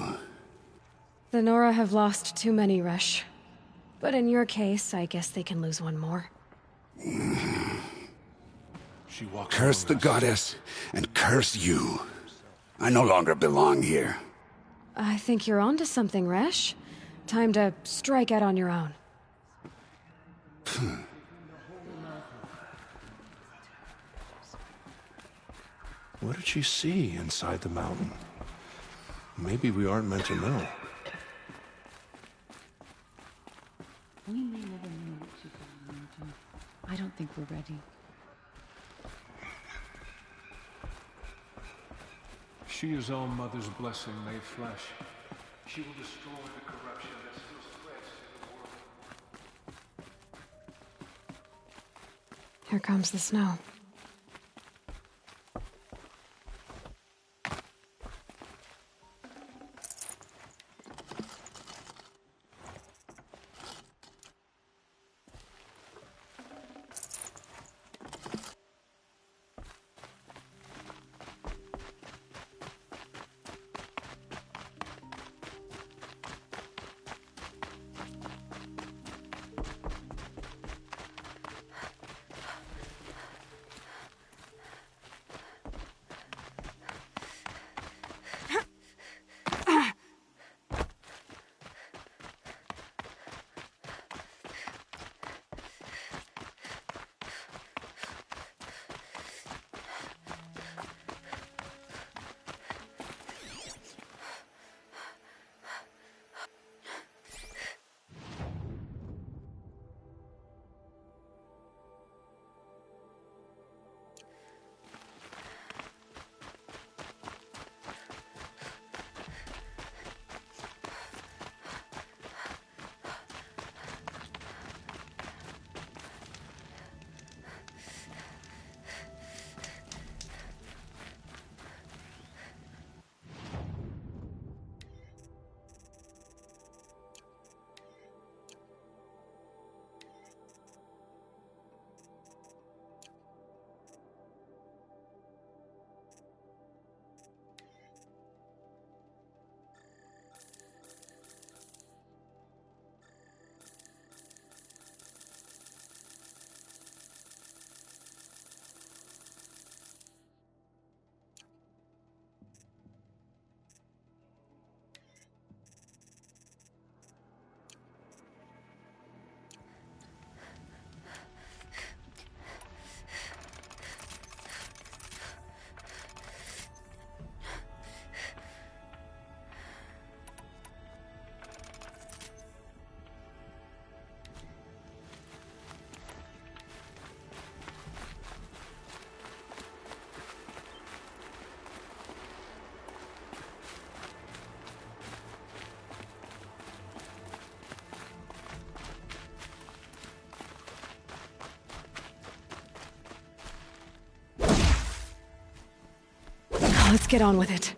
The Nora have lost too many, Resh. But in your case, I guess they can lose one more. She walks Curse the goddess, and curse you. I no longer belong here. I think you're onto something, Resh. Time to strike out on your own. What did she see inside the mountain? Maybe we aren't meant to know. We may never know what you got, Mountain. I don't think we're ready. She is all Mother's blessing made flesh. She will destroy the corruption that still spreads through the world. Here comes the snow. Let's get on with it.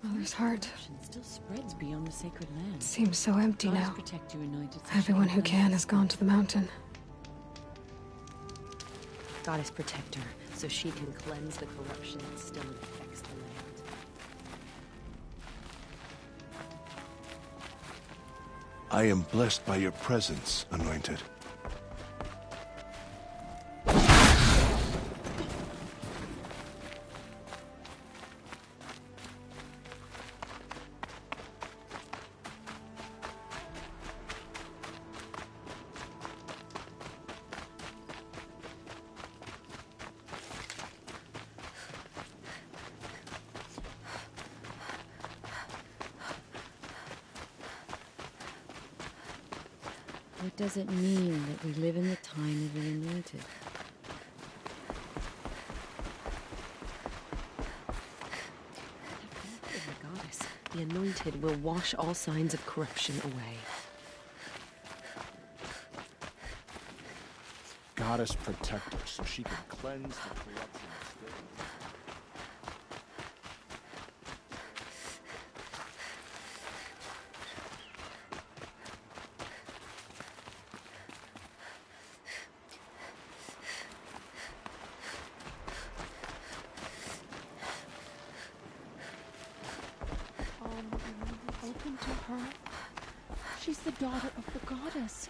Mother's heart Still spreads beyond the sacred land. seems so empty Goddess now. protect you, anointed. Everyone who can has gone to the mountain. Goddess protect her, so she can cleanse the corruption that still infects the land. I am blessed by your presence, Anointed. What does it mean that we live in the time of the Anointed? The goddess, the Anointed, will wash all signs of corruption away. Goddess protect her so she can cleanse the corruption still. Open to her. She's the daughter of the goddess.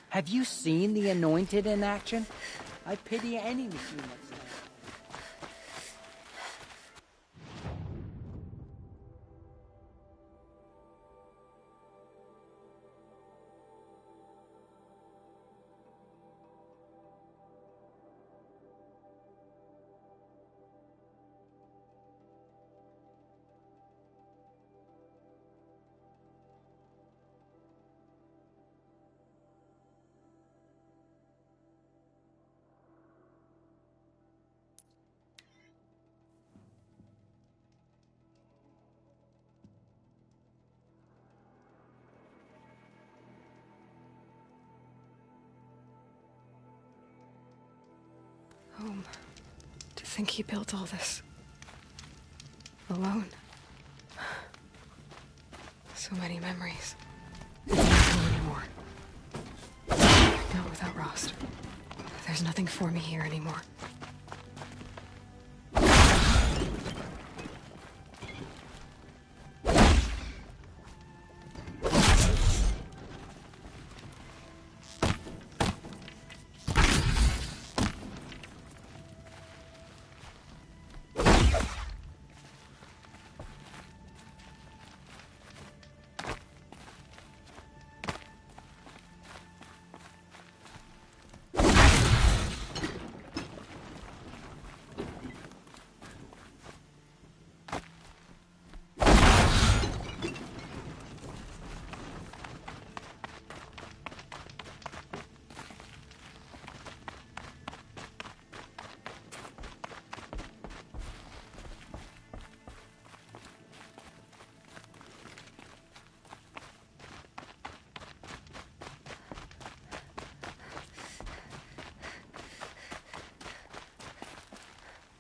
Have you seen the Anointed in action? I pity any machine that's there. Home. To think he built all this. Alone. So many memories. I can't go anymore. Not without Rost. There's nothing for me here anymore.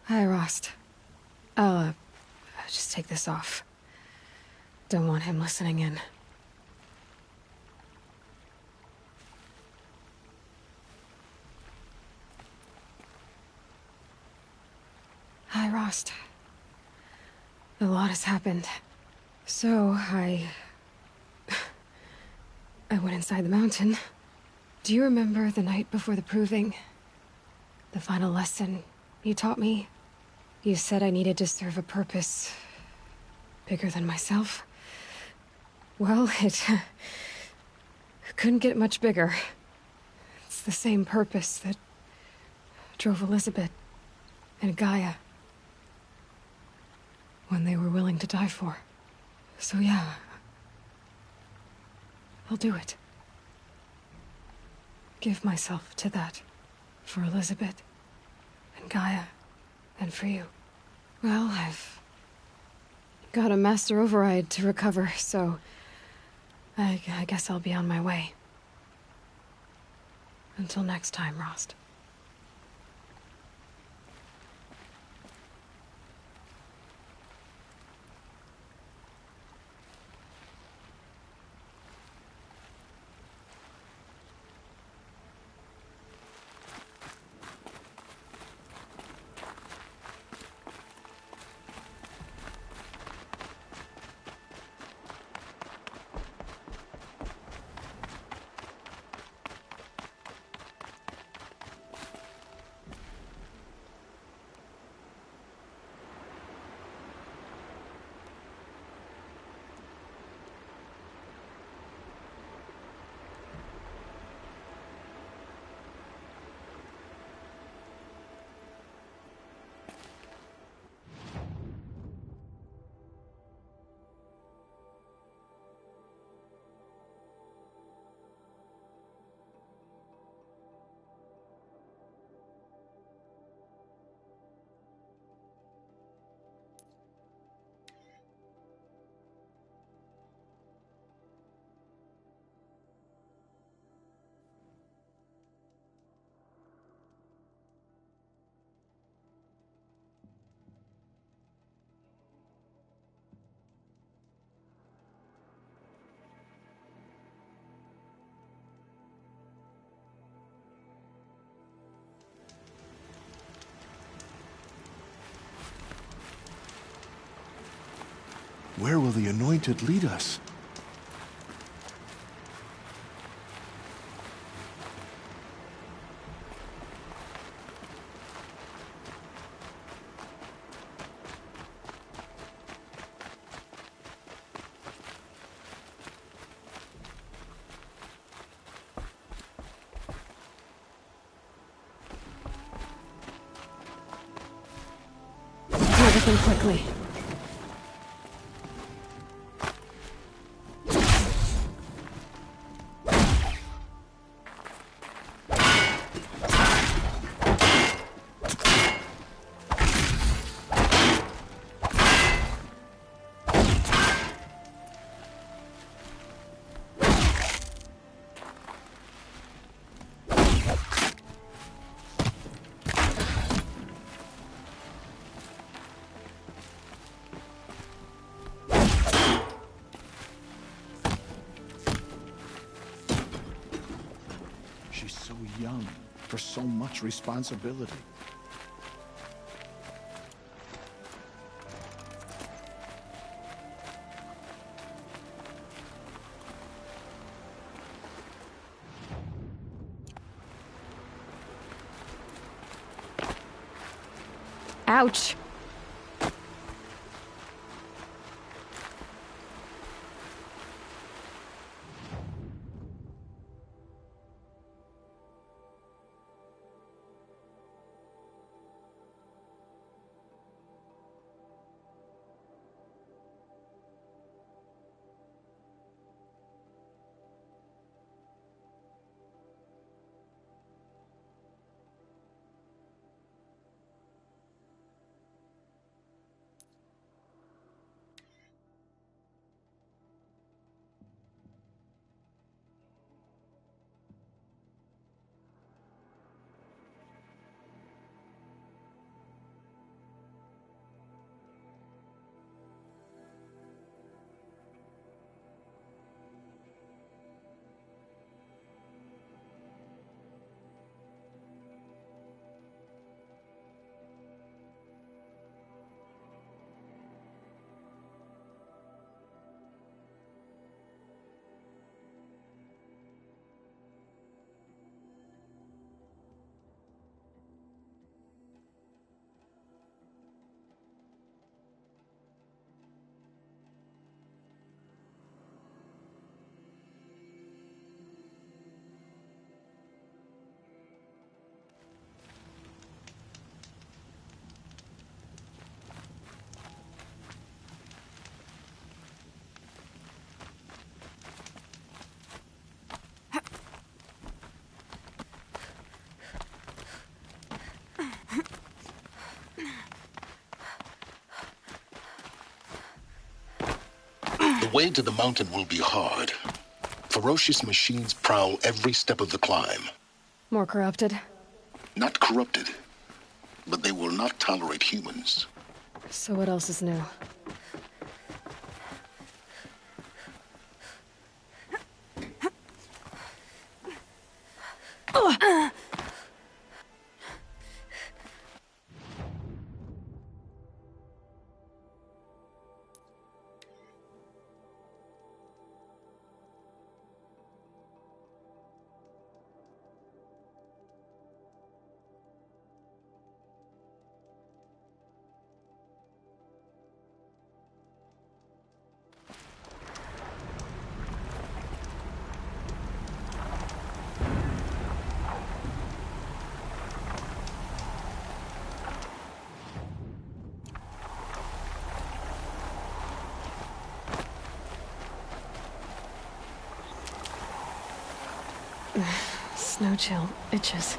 Hi, Rost. I'll just take this off. Don't want him listening in. Hi, Rost. A lot has happened. So, I went inside the mountain. Do you remember the night before the proving? The final lesson you taught me? You said I needed to serve a purpose bigger than myself. Well, it couldn't get much bigger. It's the same purpose that drove Elizabeth and Gaia when they were willing to die for. So yeah, I'll do it. Give myself to that for Elizabeth and Gaia. And for you. Well, I've got a master override to recover, so I guess I'll be on my way. Until next time, Rost. Where will the Anointed lead us? Do everything quickly. She's so young for so much responsibility. Ouch! The way to the mountain will be hard. Ferocious machines prowl every step of the climb. More corrupted? Not corrupted, but they will not tolerate humans. So what else is new? Snow chill itches.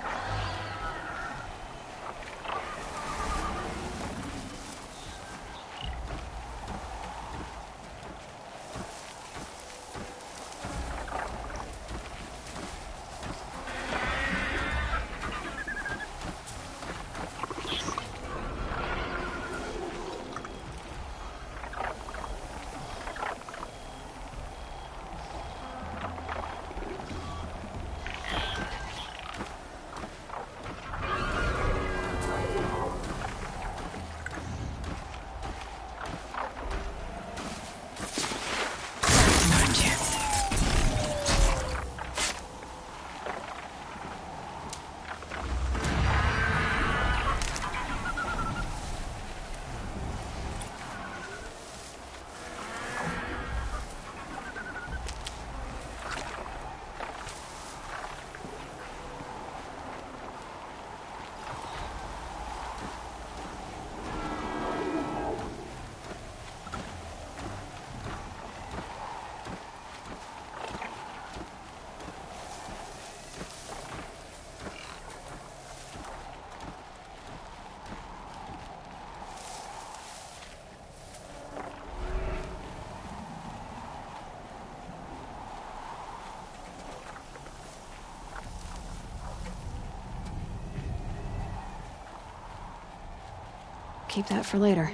Keep that for later.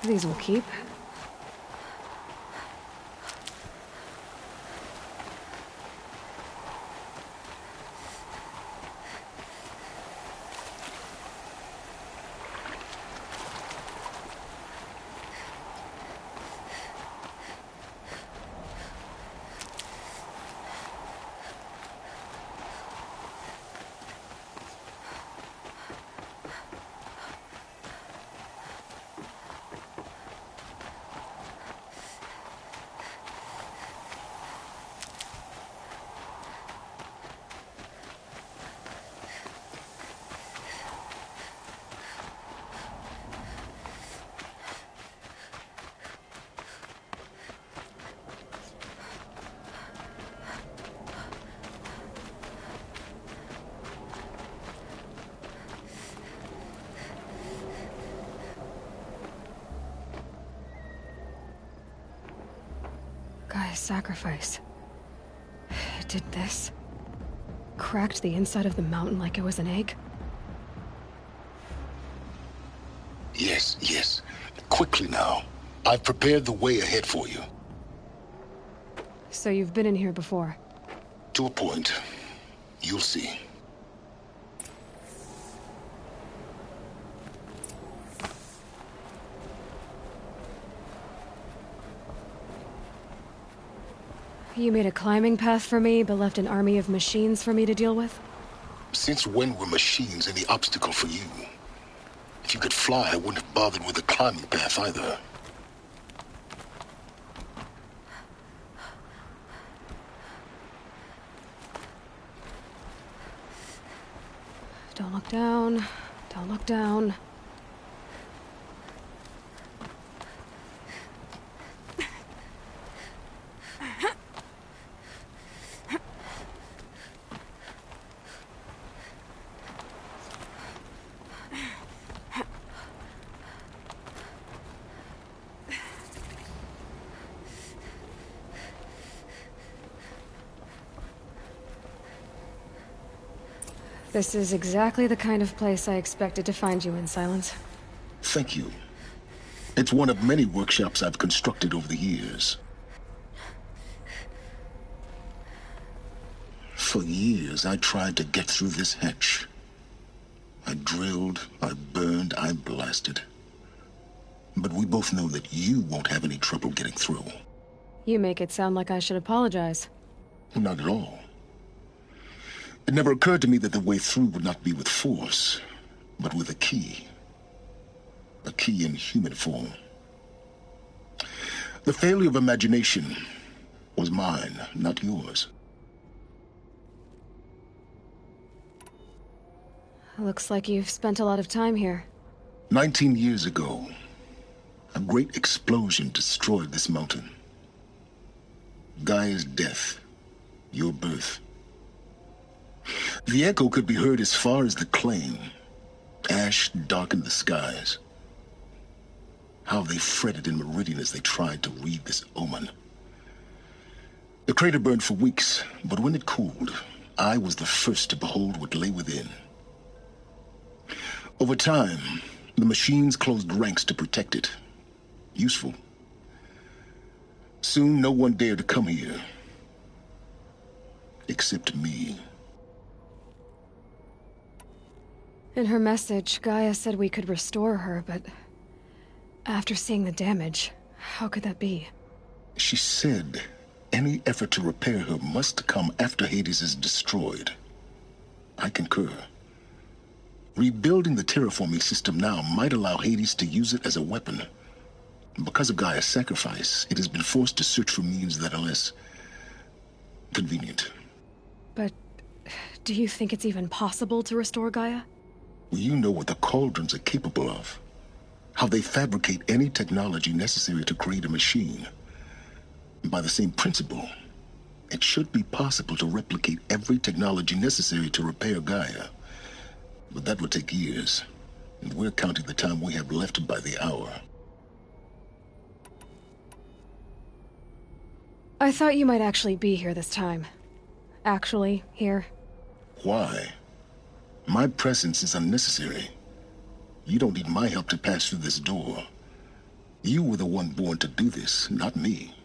These will keep. Gaia's sacrifice. It did this. Cracked the inside of the mountain like it was an egg. Yes, yes. Quickly now. I've prepared the way ahead for you. So you've been in here before? To a point. You'll see. You made a climbing path for me, but left an army of machines for me to deal with? Since when were machines any obstacle for you? If you could fly, I wouldn't have bothered with a climbing path either. Don't look down. Don't look down. This is exactly the kind of place I expected to find you in, Silence. Thank you. It's one of many workshops I've constructed over the years. For years, I tried to get through this hatch. I drilled, I burned, I blasted. But we both know that you won't have any trouble getting through. You make it sound like I should apologize. Not at all. It never occurred to me that the way through would not be with force, but with a key. A key in human form. The failure of imagination was mine, not yours. Looks like you've spent a lot of time here. 19 years ago, a great explosion destroyed this mountain. Gaia's death, your birth. The echo could be heard as far as the claim. Ash darkened the skies. How they fretted in Meridian as they tried to read this omen. The crater burned for weeks, but when it cooled, I was the first to behold what lay within. Over time, the machines closed ranks to protect it. Useful. Soon, no one dared to come here. Except me. In her message, Gaia said we could restore her, but after seeing the damage, how could that be? She said any effort to repair her must come after Hades is destroyed. I concur. Rebuilding the terraforming system now might allow Hades to use it as a weapon. Because of Gaia's sacrifice, it has been forced to search for means that are less convenient. But do you think it's even possible to restore Gaia? You know what the cauldrons are capable of. How they fabricate any technology necessary to create a machine. By the same principle, it should be possible to replicate every technology necessary to repair Gaia. But that would take years, and we're counting the time we have left by the hour. I thought you might actually be here this time. Actually, here. Why? My presence is unnecessary. You don't need my help to pass through this door. You were the one born to do this, not me.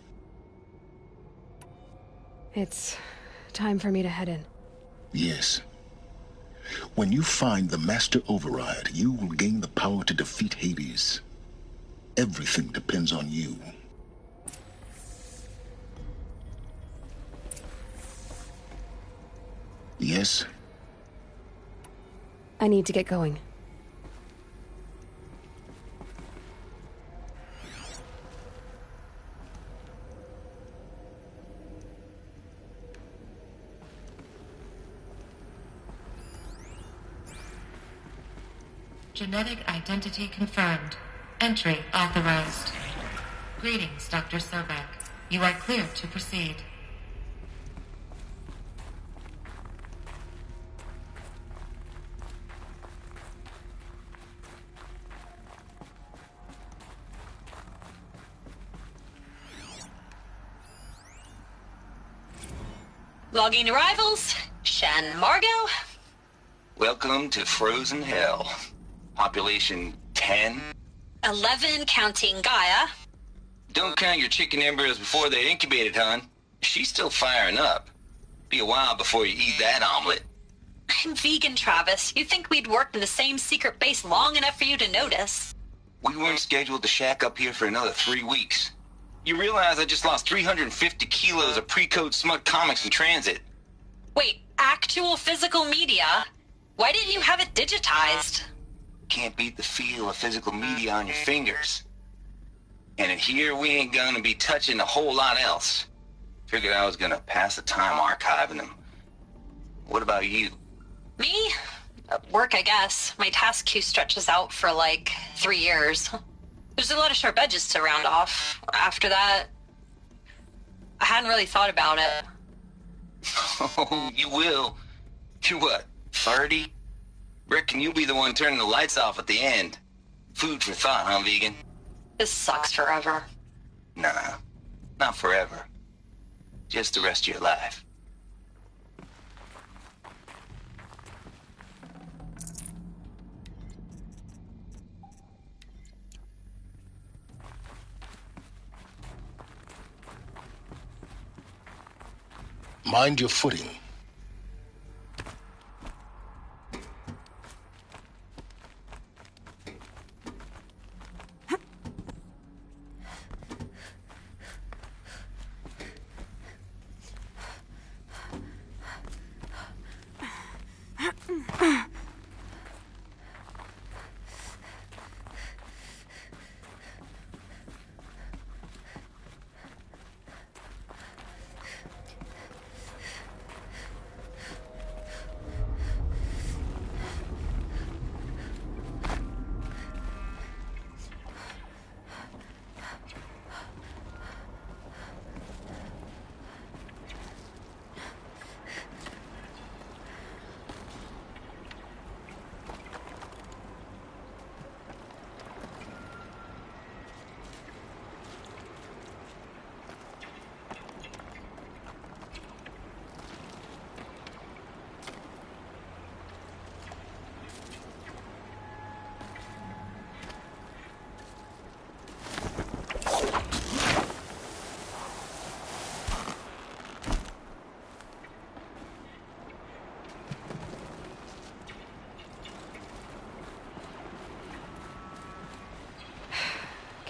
It's time for me to head in. Yes. When you find the Master Override, you will gain the power to defeat Hades. Everything depends on you. Yes? I need to get going. Genetic identity confirmed. Entry authorized. Greetings, Dr. Sobek. You are cleared to proceed. Logging arrivals. Shan Margot. Welcome to Frozen Hell. Population 10. 11 counting Gaia. Don't count your chicken embryos before they're incubated, hon. She's still firing up. Be a while before you eat that omelet. I'm vegan, Travis. You'd think we'd worked in the same secret base long enough for you to notice. We weren't scheduled to shack up here for another 3 weeks. You realize I just lost 350 kilos of pre-code smut comics in transit. Wait, actual physical media? Why didn't you have it digitized? Can't beat the feel of physical media on your fingers. And in here, we ain't gonna be touching a whole lot else. Figured I was gonna pass the time archiving them. What about you? Me? Work, I guess. My task queue stretches out for like 3 years. There's a lot of sharp edges to round off. After that, I hadn't really thought about it. Oh, you will. You're what, 30? Reckon you'll be the one turning the lights off at the end. Food for thought, huh, vegan? This sucks forever. Nah, not forever. Just the rest of your life. Mind your footing.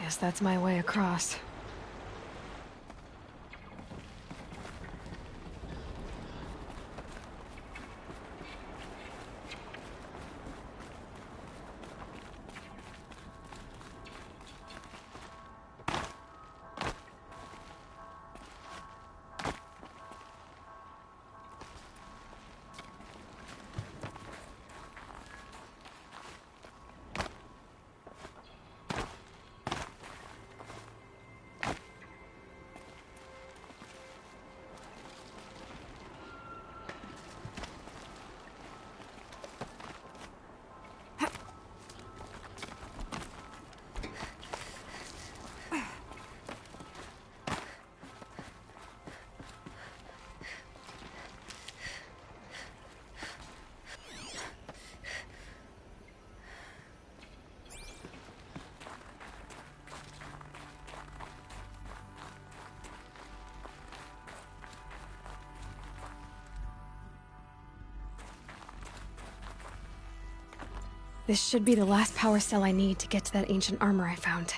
Guess that's my way across. This should be the last power cell I need to get to that ancient armor I found.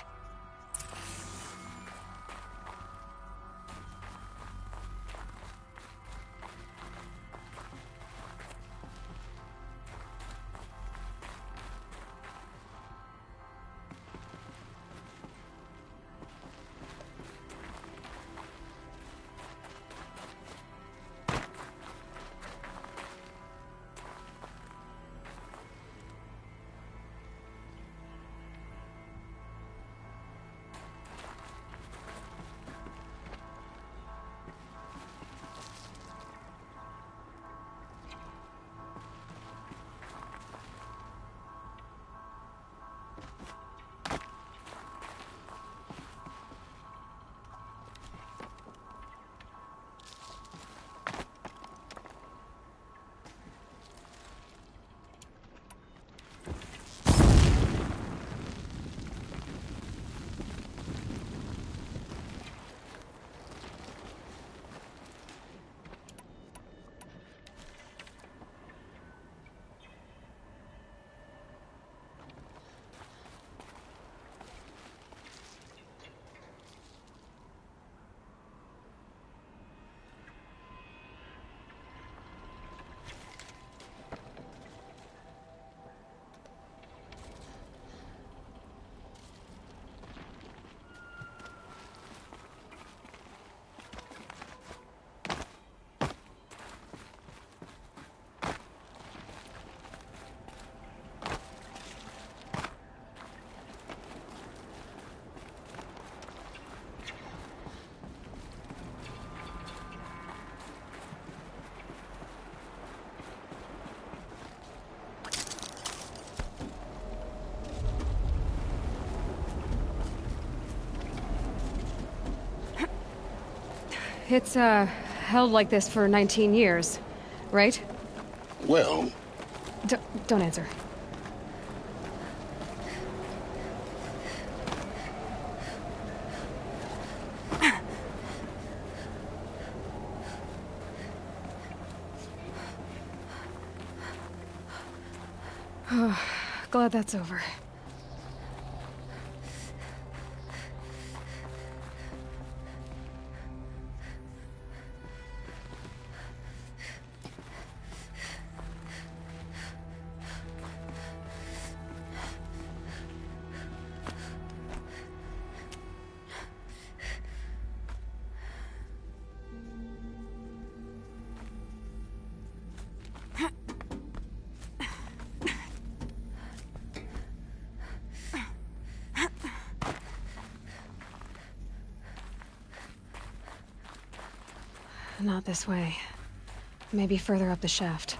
It's, held like this for 19 years, right? Well... Don't answer. Glad that's over. Not this way. Maybe further up the shaft.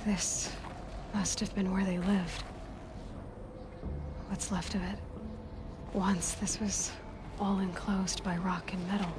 This must have been where they lived. What's left of it. Once this was all enclosed by rock and metal.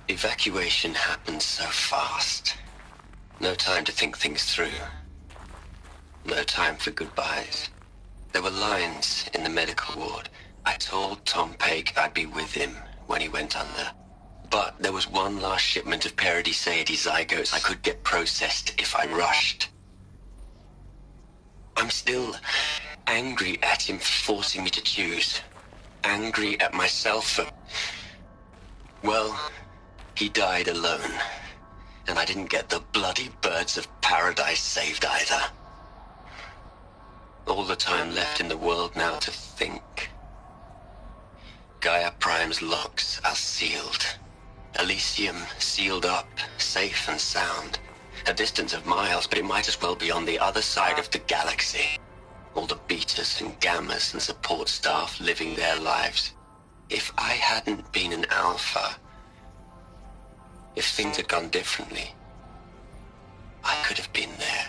Evacuation happened so fast. No time to think things through. No time for goodbyes. There were lines in the medical ward. I told Tom Pake I'd be with him when he went under. But there was one last shipment of Paradis-Saidy zygotes I could get processed if I rushed. I'm still angry at him for forcing me to choose. Angry at myself for... well... he died alone, and I didn't get the bloody birds of paradise saved either. All the time left in the world now to think. Gaia Prime's locks are sealed. Elysium sealed up, safe and sound. A distance of miles, but it might as well be on the other side of the galaxy. All the betas and gammas and support staff living their lives. If I hadn't been an alpha... if things had gone differently, I could have been there.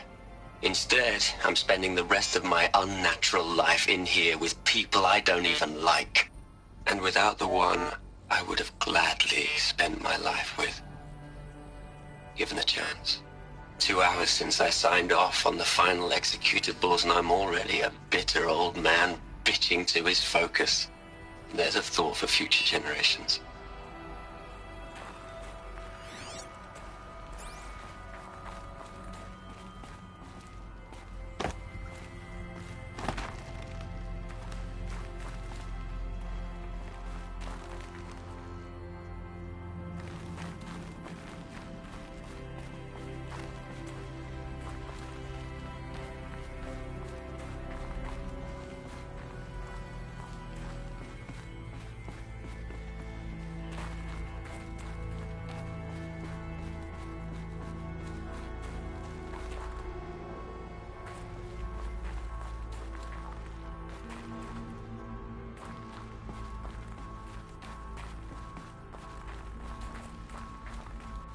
Instead, I'm spending the rest of my unnatural life in here with people I don't even like. And without the one I would have gladly spent my life with. Given a chance. 2 hours since I signed off on the final executables, and I'm already a bitter old man bitching to his focus. There's a thought for future generations.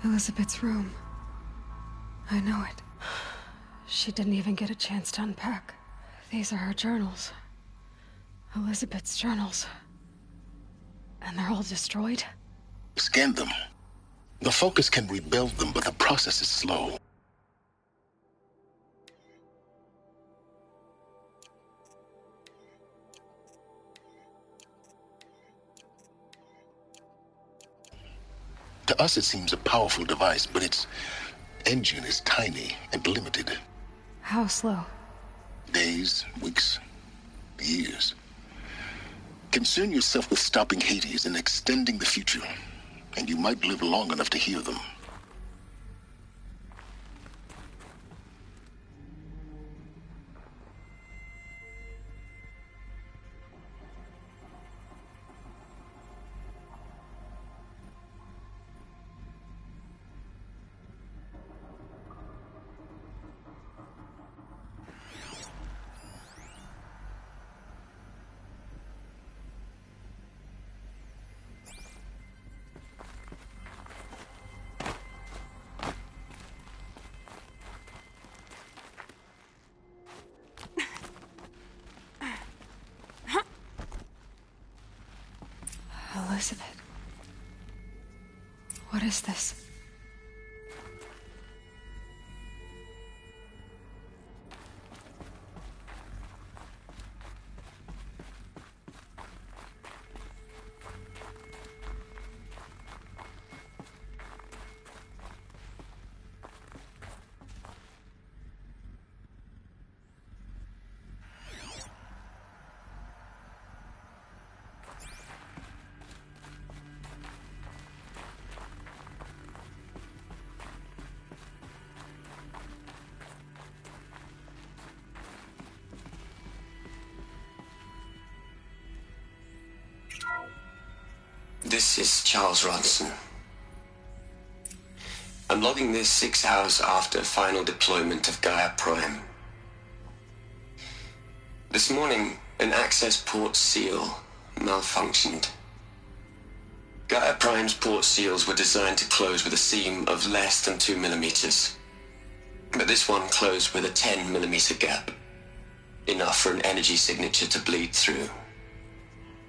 Elizabeth's room. I know it. She didn't even get a chance to unpack. These are her journals. Elizabeth's journals. And they're all destroyed? Scan them. The Focus can rebuild them, but the process is slow. To us, it seems a powerful device, but its engine is tiny and limited. How slow? Days, weeks, years. Concern yourself with stopping Hades and extending the future, and you might live long enough to hear them. Elizabeth. What is this? This is Charles Ronson. I'm logging this 6 hours after final deployment of Gaia Prime. This morning, an access port seal malfunctioned. Gaia Prime's port seals were designed to close with a seam of less than 2 millimeters. But this one closed with a 10 millimeter gap. Enough for an energy signature to bleed through.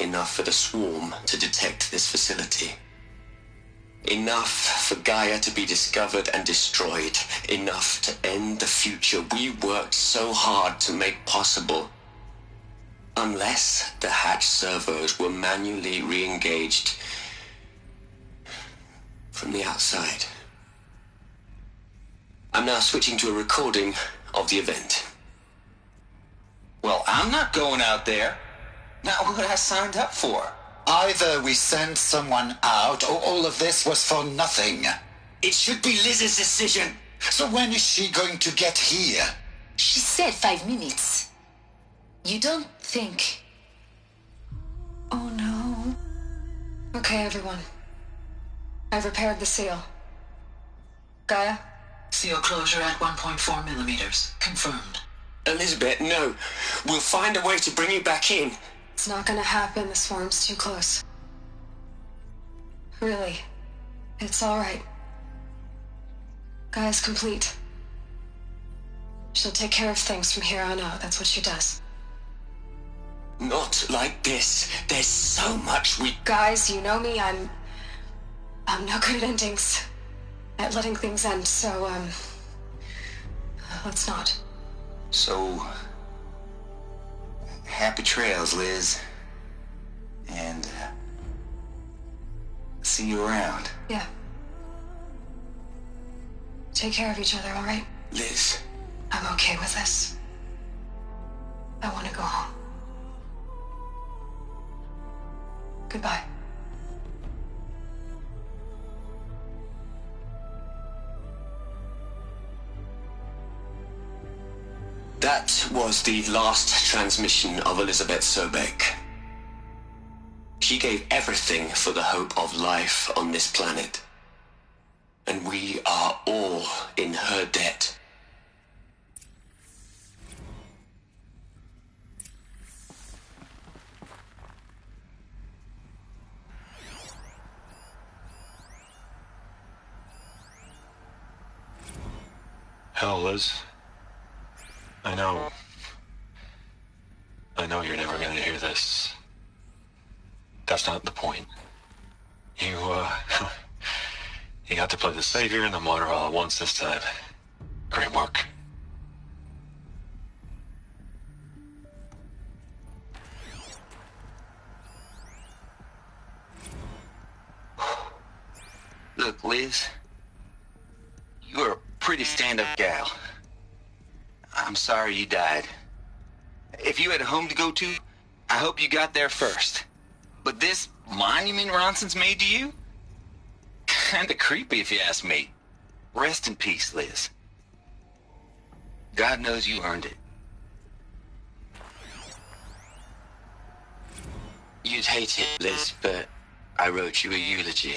Enough for the swarm to detect this facility. Enough for Gaia to be discovered and destroyed. Enough to end the future we worked so hard to make possible. Unless the hatch servos were manually re-engaged from the outside. I'm now switching to a recording of the event. Well, I'm not going out there. Not what I signed up for. Either we send someone out, or all of this was for nothing. It should be Liz's decision. So when is she going to get here? She said 5 minutes. You don't think... Oh no. Okay, everyone. I've repaired the seal. Gaia? Seal closure at 1.4 millimeters. Confirmed. Elizabeth, no. We'll find a way to bring you back in. It's not gonna happen. The swarm's too close. Really. It's alright. Gaia's complete. She'll take care of things from here on out. That's what she does. Not like this. There's so much we... Guys, you know me. I'm no good at endings. At letting things end, so, let's not. So... happy trails, Liz. And, see you around. Yeah. Take care of each other, alright? Liz. I'm okay with this. I want to go home. Goodbye. That was the last transmission of Elizabeth Sobek. She gave everything for the hope of life on this planet. And we are all in her debt. Hell, Liz. I know you're never gonna hear this. That's not the point. You got to play the savior and the martyr all at once this time. Great work. Look, Liz. You're a pretty stand-up gal. I'm sorry you died. If you had a home to go to, I hope you got there first. But this monument Ronson's made to you? Kinda creepy if you ask me. Rest in peace, Liz. God knows you earned it. You'd hate it, Liz, but I wrote you a eulogy.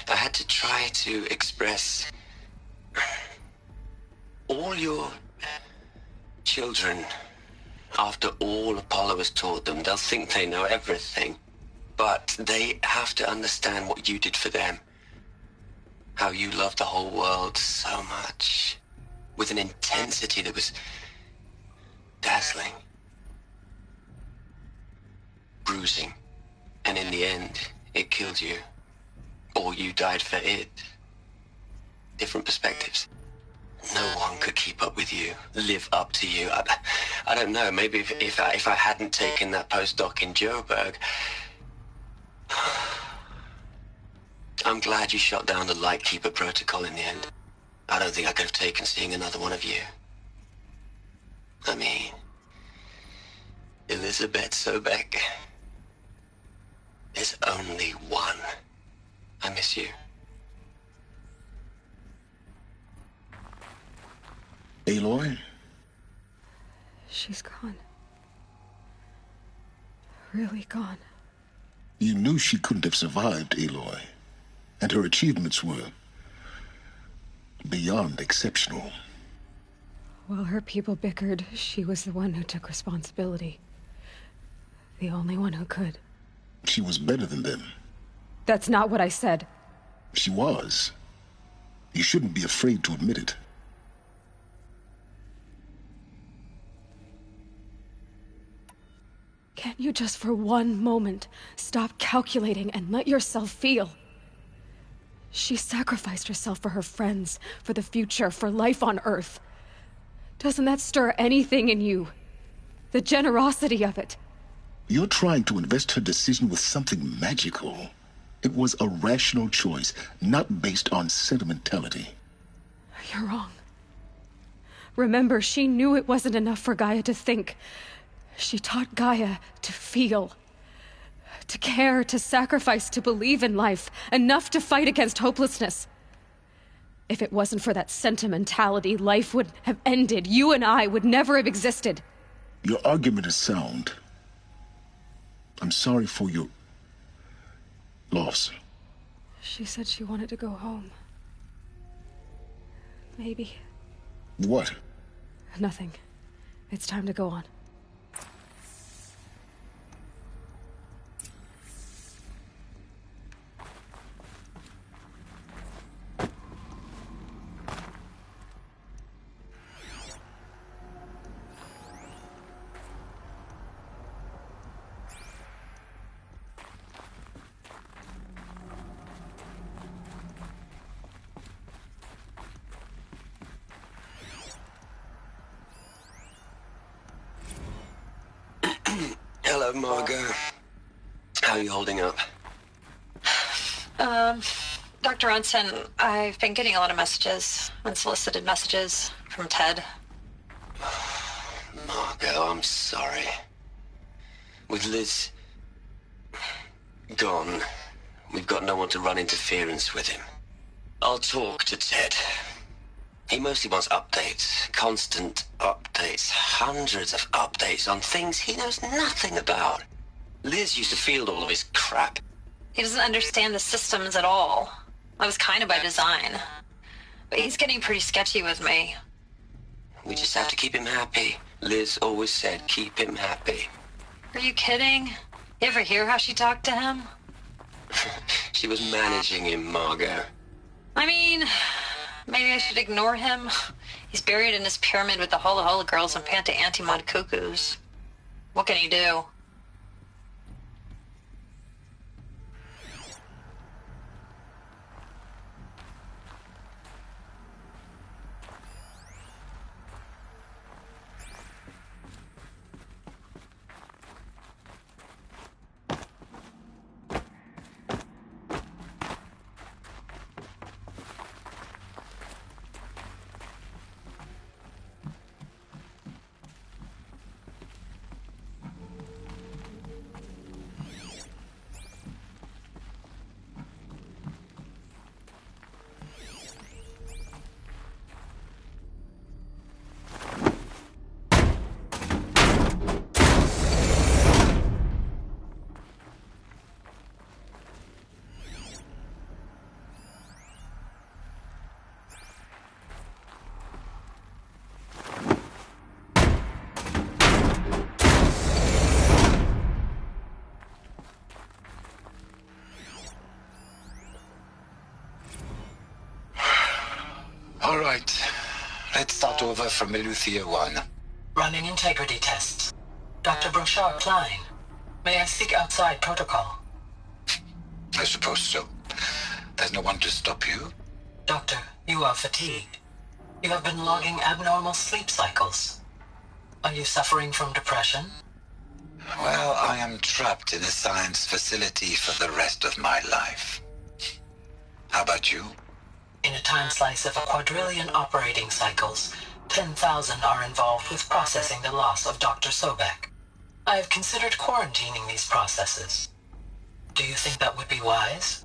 I had to try to express all your children. After all Apollo has taught them, they'll think they know everything. But they have to understand what you did for them. How you loved the whole world so much. With an intensity that was dazzling. Bruising. And in the end, it killed you. Or you died for it. Different perspectives. No one could keep up with you, live up to you. I don't know, maybe if I hadn't taken that postdoc in Joburg... I'm glad you shot down the Lightkeeper protocol in the end. I don't think I could have taken seeing another one of you. I mean... Elizabeth Sobek. There's only one. I miss you. Aloy? She's gone. Really gone. You knew she couldn't have survived, Aloy. And her achievements were beyond exceptional. While her people bickered, she was the one who took responsibility. The only one who could. She was better than them. That's not what I said. She was. You shouldn't be afraid to admit it. Can't you just for one moment stop calculating and let yourself feel? She sacrificed herself for her friends, for the future, for life on Earth. Doesn't that stir anything in you? The generosity of it. You're trying to invest her decision with something magical. It was a rational choice, not based on sentimentality. You're wrong. Remember, she knew it wasn't enough for Gaia to think. She taught Gaia to feel. To care, to sacrifice, to believe in life. Enough to fight against hopelessness. If it wasn't for that sentimentality, life would have ended. You and I would never have existed. Your argument is sound. I'm sorry for your loss. She said she wanted to go home. Maybe. What? Nothing. It's time to go on. Hello, Margot. How are you holding up? Dr. Ronson, I've been getting a lot of messages, unsolicited messages from Ted. Margot, I'm sorry. With Liz gone, we've got no one to run interference with him. I'll talk to Ted. He mostly wants updates, constant updates, hundreds of updates on things he knows nothing about. Liz used to field all of his crap. He doesn't understand the systems at all. That was kind of by design. But he's getting pretty sketchy with me. We just have to keep him happy. Liz always said keep him happy. Are you kidding? You ever hear how she talked to him? She was managing him, Margot. I mean, maybe I should ignore him. He's buried in his pyramid with the Hola Hola girls and Panta Antimod cuckoos. What can he do? All right. Let's start over from Eleuthia 1. Running integrity tests. Dr. Brochard Klein. May I speak outside protocol? I suppose so. There's no one to stop you? Doctor, you are fatigued. You have been logging abnormal sleep cycles. Are you suffering from depression? Well, I am trapped in a science facility for the rest of my life. How about you? In a time slice of a quadrillion operating cycles, 10,000 are involved with processing the loss of Dr. Sobek. I have considered quarantining these processes. Do you think that would be wise?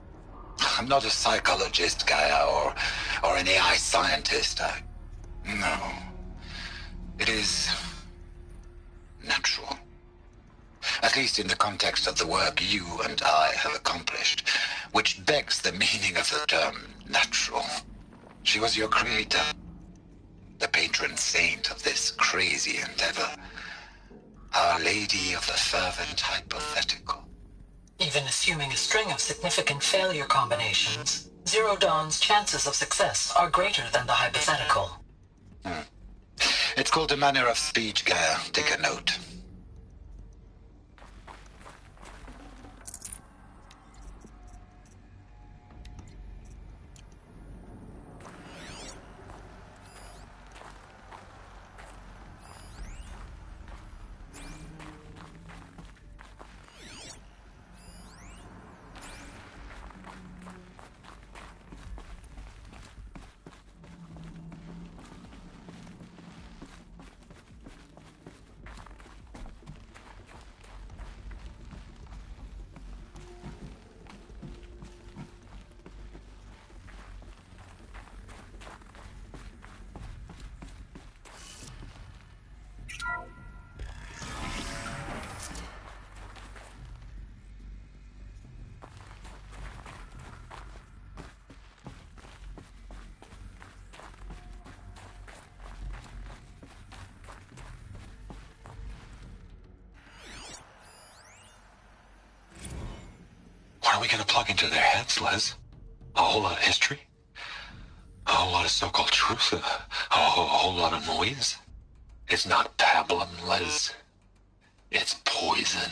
I'm not a psychologist, Gaia, or an AI scientist. No. It is natural. At least in the context of the work you and I have accomplished, which begs the meaning of the term natural. She was your creator, the patron saint of this crazy endeavor, Our Lady of the Fervent Hypothetical. Even assuming a string of significant failure combinations, Zero Dawn's chances of success are greater than the hypothetical. It's called a manner of speech, Gaia. Take a note. What are we gonna plug into their heads, Liz? A whole lot of history? A whole lot of so-called truth? A whole lot of noise? It's not pablum, Liz. It's poison.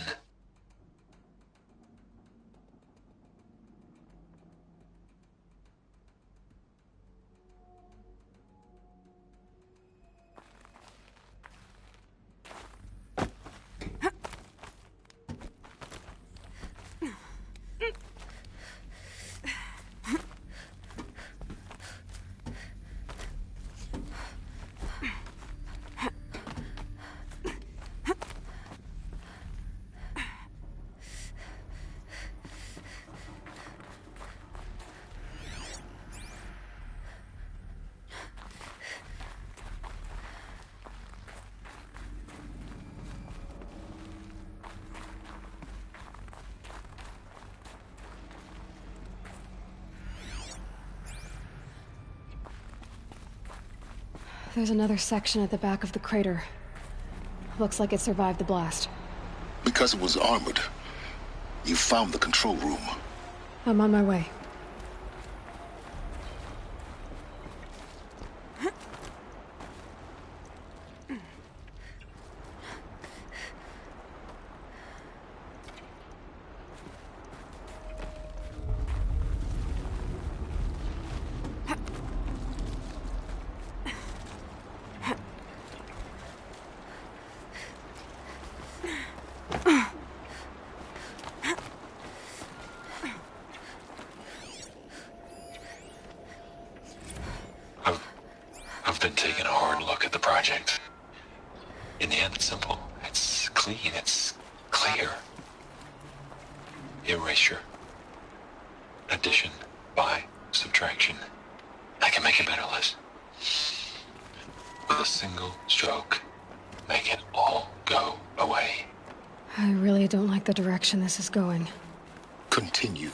There's another section at the back of the crater. Looks like it survived the blast. Because it was armored, you found the control room. I'm on my way. I've been taking a hard look at the project. In the end, it's simple. It's clean. It's clear. Erasure. Addition. By. Subtraction. I can make it better, Liz. With a single stroke, make it all go away. I really don't like the direction this is going. Continue.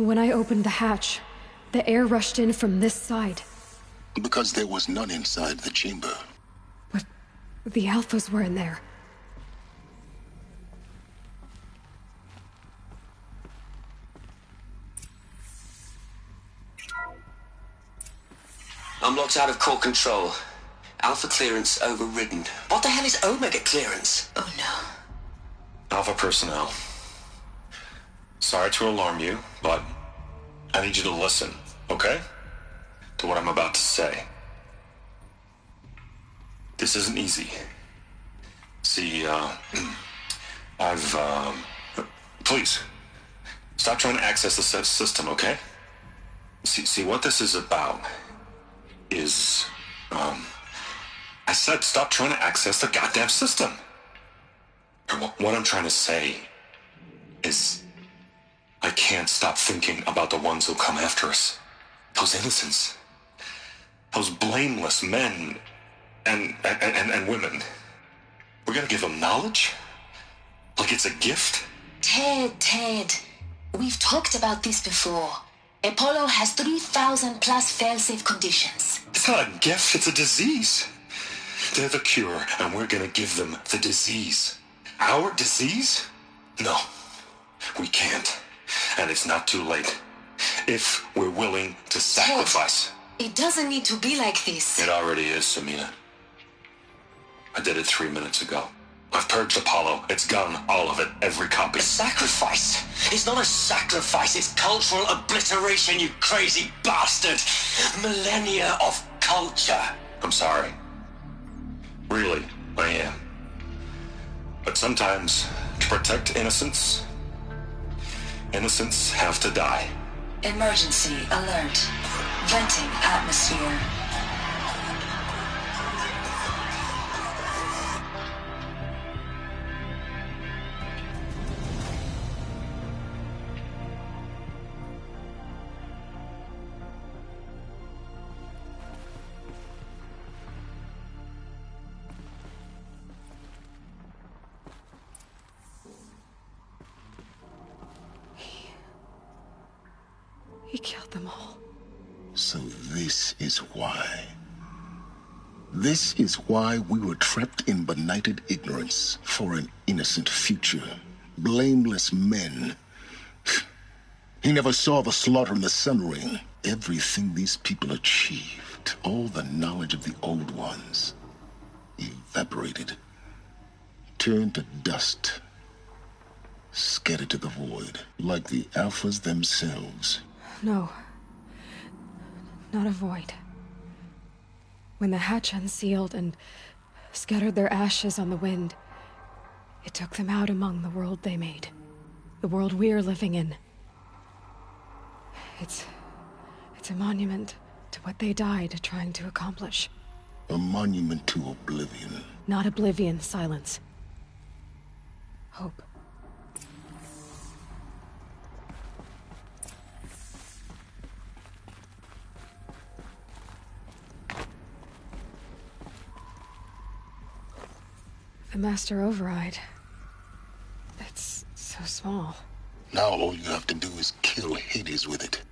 When I opened the hatch, the air rushed in from this side. Because there was none inside the chamber. But the Alphas were in there. I'm locked out of core control. Alpha clearance overridden. What the hell is Omega clearance? Oh no. Alpha personnel. Sorry to alarm you, but I need you to listen, okay? To what I'm about to say. This isn't easy. See, please, stop trying to access the system, okay? See, what this is about is, I said stop trying to access the goddamn system. What I'm trying to say is, I can't stop thinking about the ones who come after us. Those innocents. Those blameless men and women. We're gonna give them knowledge? Like it's a gift? Ted. We've talked about this before. Apollo has 3,000 plus fail-safe conditions. It's not a gift, it's a disease. They're the cure, and we're gonna give them the disease. Our disease? No, we can't. And it's not too late. If we're willing to sacrifice. Ted, it doesn't need to be like this. It already is, Samina. I did it 3 minutes ago. I've purged Apollo. It's gone, all of it, every copy. A sacrifice? It's not a sacrifice, it's cultural obliteration, you crazy bastard! Millennia of culture. I'm sorry. Really, I am. But sometimes, to protect innocence, innocents have to die. Emergency alert. Venting atmosphere. He killed them all. So this is why. This is why we were trapped in benighted ignorance for an innocent future. Blameless men. He never saw the slaughter in the Sun Ring. Everything these people achieved, all the knowledge of the old ones, evaporated, turned to dust, scattered to the void, like the Alphas themselves. No. Not a void. When the hatch unsealed and scattered their ashes on the wind, it took them out among the world they made. The world we're living in. It's a monument to what they died trying to accomplish. A monument to oblivion. Not oblivion, silence. Hope. The master override. It's so small. Now all you have to do is kill Hades with it.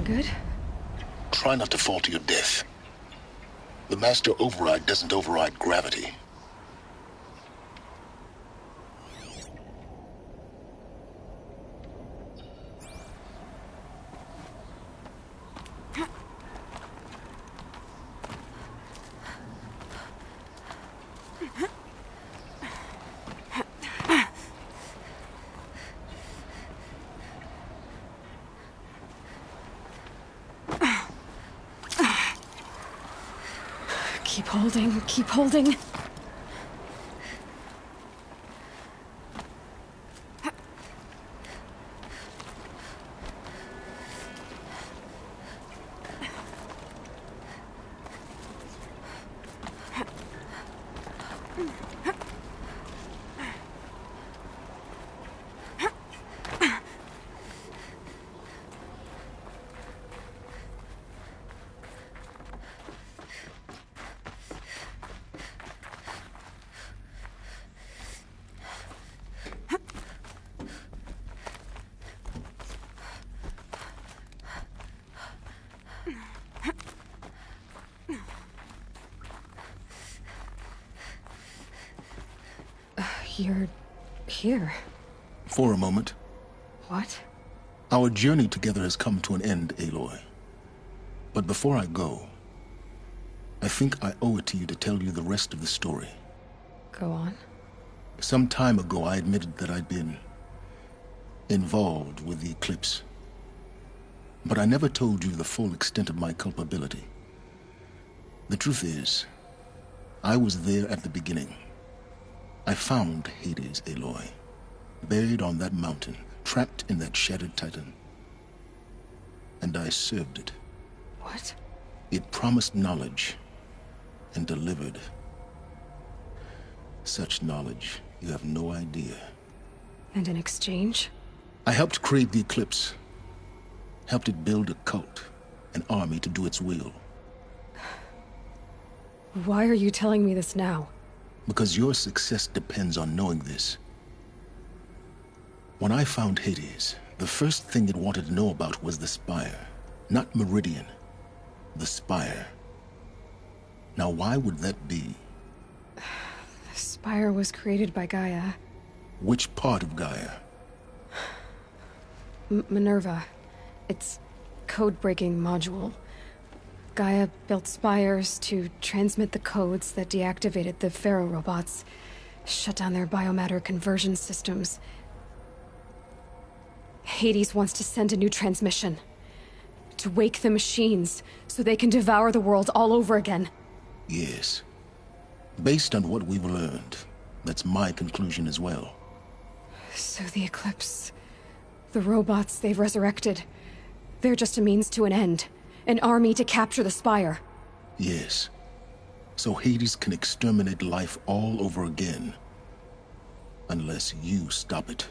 Good. Try not to fall to your death. The master override doesn't override gravity. Keep holding, keep holding. You're here. For a moment. What? Our journey together has come to an end, Aloy. But before I go, I think I owe it to you to tell you the rest of the story. Go on. Some time ago, I admitted that I'd been involved with the eclipse. But I never told you the full extent of my culpability. The truth is, I was there at the beginning. I found Hades, Aloy, buried on that mountain, trapped in that shattered titan. And I served it. What? It promised knowledge and delivered. Such knowledge, you have no idea. And in exchange? I helped create the eclipse. Helped it build a cult, an army to do its will. Why are you telling me this now? Because your success depends on knowing this. When I found Hades, the first thing it wanted to know about was the Spire. Not Meridian. The Spire. Now, why would that be? The Spire was created by Gaia. Which part of Gaia? Minerva. Its code-breaking module. Gaia built spires to transmit the codes that deactivated the Pharaoh robots, shut down their biomatter conversion systems. Hades wants to send a new transmission. To wake the machines, so they can devour the world all over again. Yes. Based on what we've learned, that's my conclusion as well. So the Eclipse... the robots they've resurrected... they're just a means to an end. An army to capture the Spire. Yes. So Hades can exterminate life all over again. Unless you stop it.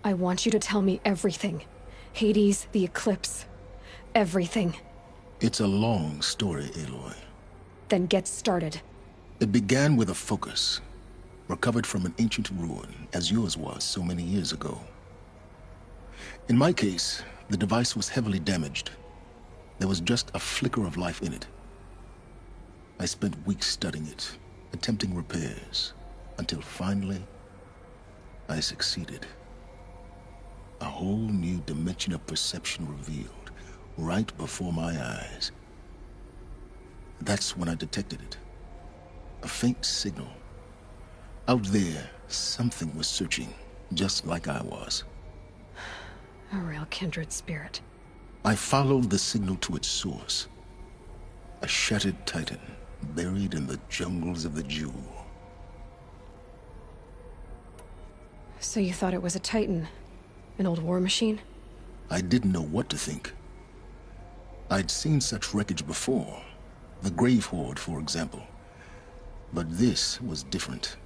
I want you to tell me everything. Hades, the Eclipse. Everything. It's a long story, Aloy. Then get started. It began with a focus. Recovered from an ancient ruin, as yours was so many years ago. In my case, the device was heavily damaged. There was just a flicker of life in it. I spent weeks studying it, attempting repairs, until finally, I succeeded. A whole new dimension of perception revealed, right before my eyes. That's when I detected it. A faint signal. Out there, something was searching, just like I was. A real kindred spirit. I followed the signal to its source. A shattered titan, buried in the jungles of the Jewel. So you thought it was a titan? An old war machine? I didn't know what to think. I'd seen such wreckage before. The Grave Horde, for example. But this was different.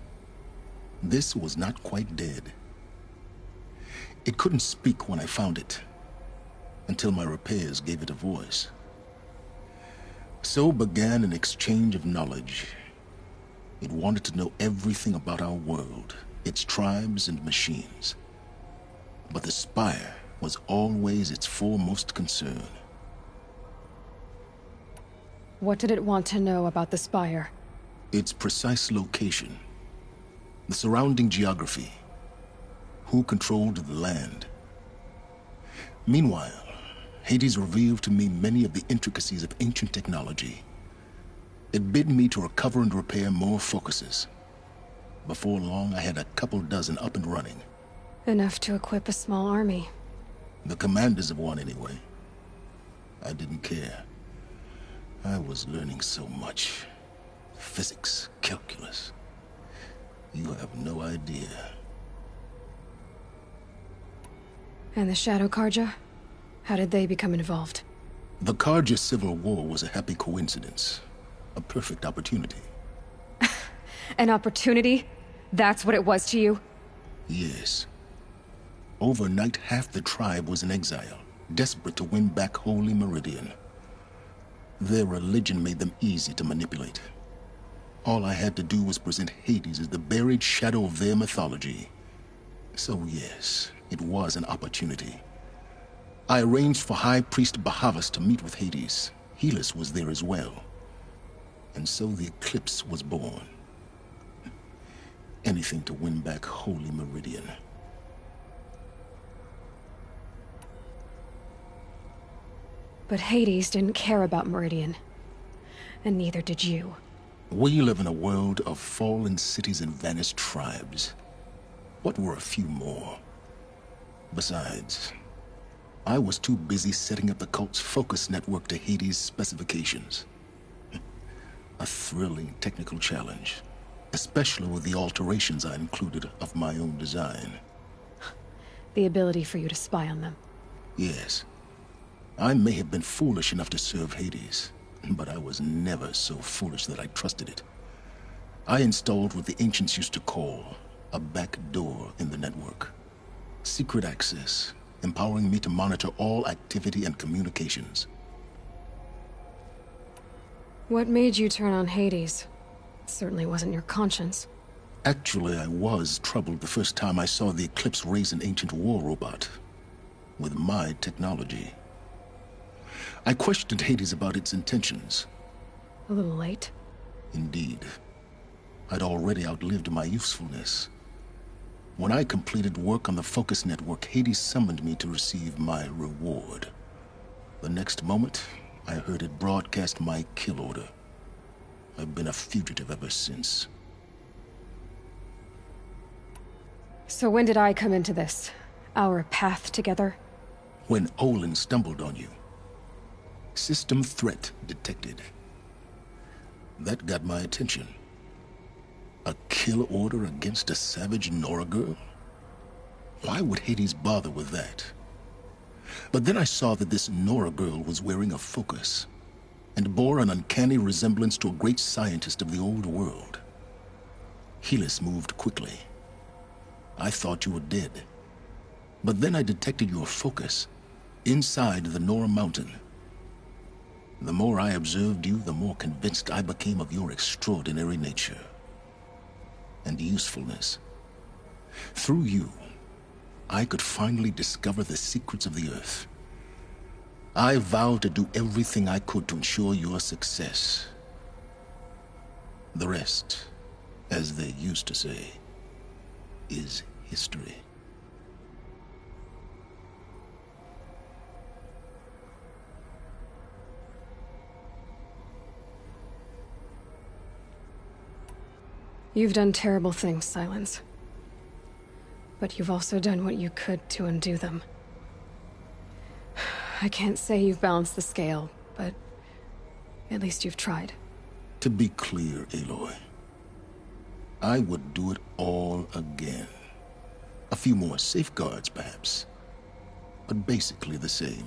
This was not quite dead. It couldn't speak when I found it, until my repairs gave it a voice. So began an exchange of knowledge. It wanted to know everything about our world, its tribes and machines. But the Spire was always its foremost concern. What did it want to know about the Spire? Its precise location, the surrounding geography, who controlled the land. Meanwhile, Hades revealed to me many of the intricacies of ancient technology. It bid me to recover and repair more focuses. Before long, I had a couple dozen up and running. Enough to equip a small army. The commanders of one, anyway. I didn't care. I was learning so much. Physics, calculus. You have no idea. And the Shadow Karja? How did they become involved? The Karja Civil War was a happy coincidence. A perfect opportunity. An opportunity? That's what it was to you? Yes. Overnight, half the tribe was in exile, desperate to win back Holy Meridian. Their religion made them easy to manipulate. All I had to do was present Hades as the buried shadow of their mythology. So yes, it was an opportunity. I arranged for High Priest Bahavas to meet with Hades. Helis was there as well. And so the Eclipse was born. Anything to win back Holy Meridian. But Hades didn't care about Meridian. And neither did you. We live in a world of fallen cities and vanished tribes. What were a few more? Besides, I was too busy setting up the cult's focus network to Hades' specifications. A thrilling technical challenge, especially with the alterations I included of my own design. The ability for you to spy on them. Yes. I may have been foolish enough to serve Hades, but I was never so foolish that I trusted it. I installed what the ancients used to call a back door in the network. Secret access, empowering me to monitor all activity and communications. What made you turn on Hades? It certainly wasn't your conscience. Actually, I was troubled the first time I saw the Eclipse raise an ancient war robot. With my technology. I questioned Hades about its intentions. A little late? Indeed. I'd already outlived my usefulness. When I completed work on the Focus Network, Hades summoned me to receive my reward. The next moment, I heard it broadcast my kill order. I've been a fugitive ever since. So when did I come into this? Our path together? When Olin stumbled on you. System threat detected. That got my attention. A kill order against a savage Nora girl? Why would Hades bother with that? But then I saw that this Nora girl was wearing a focus, and bore an uncanny resemblance to a great scientist of the old world. Helis moved quickly. I thought you were dead. But then I detected your focus, inside the Nora mountain. The more I observed you, the more convinced I became of your extraordinary nature and usefulness. Through you, I could finally discover the secrets of the Earth. I vowed to do everything I could to ensure your success. The rest, as they used to say, is history. You've done terrible things, Silence. But you've also done what you could to undo them. I can't say you've balanced the scale, but at least you've tried. To be clear, Aloy, I would do it all again. A few more safeguards, perhaps, but basically the same.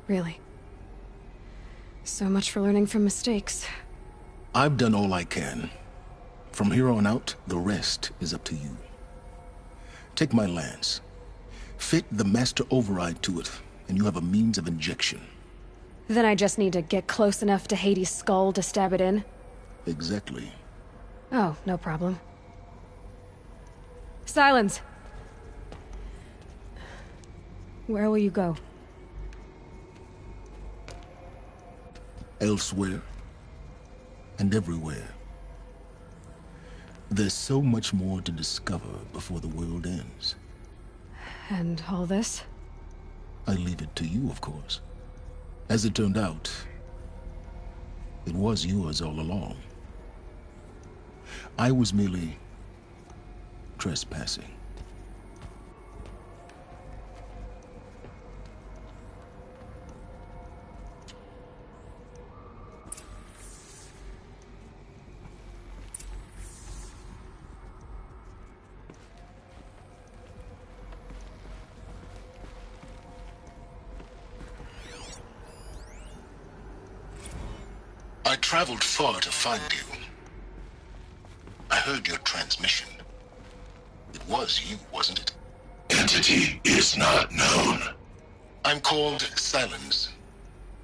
Really? So much for learning from mistakes. I've done all I can. From here on out, the rest is up to you. Take my lance. Fit the master override to it, and you have a means of injection. Then I just need to get close enough to Hades' skull to stab it in? Exactly. Oh, no problem. Silence! Where will you go? Elsewhere. And everywhere. There's so much more to discover before the world ends. And all this? I leave it to you, of course. As it turned out, it was yours all along. I was merely trespassing. traveled far to find you. I heard your transmission. It was you, wasn't it? Entity is not known. I'm called Silence,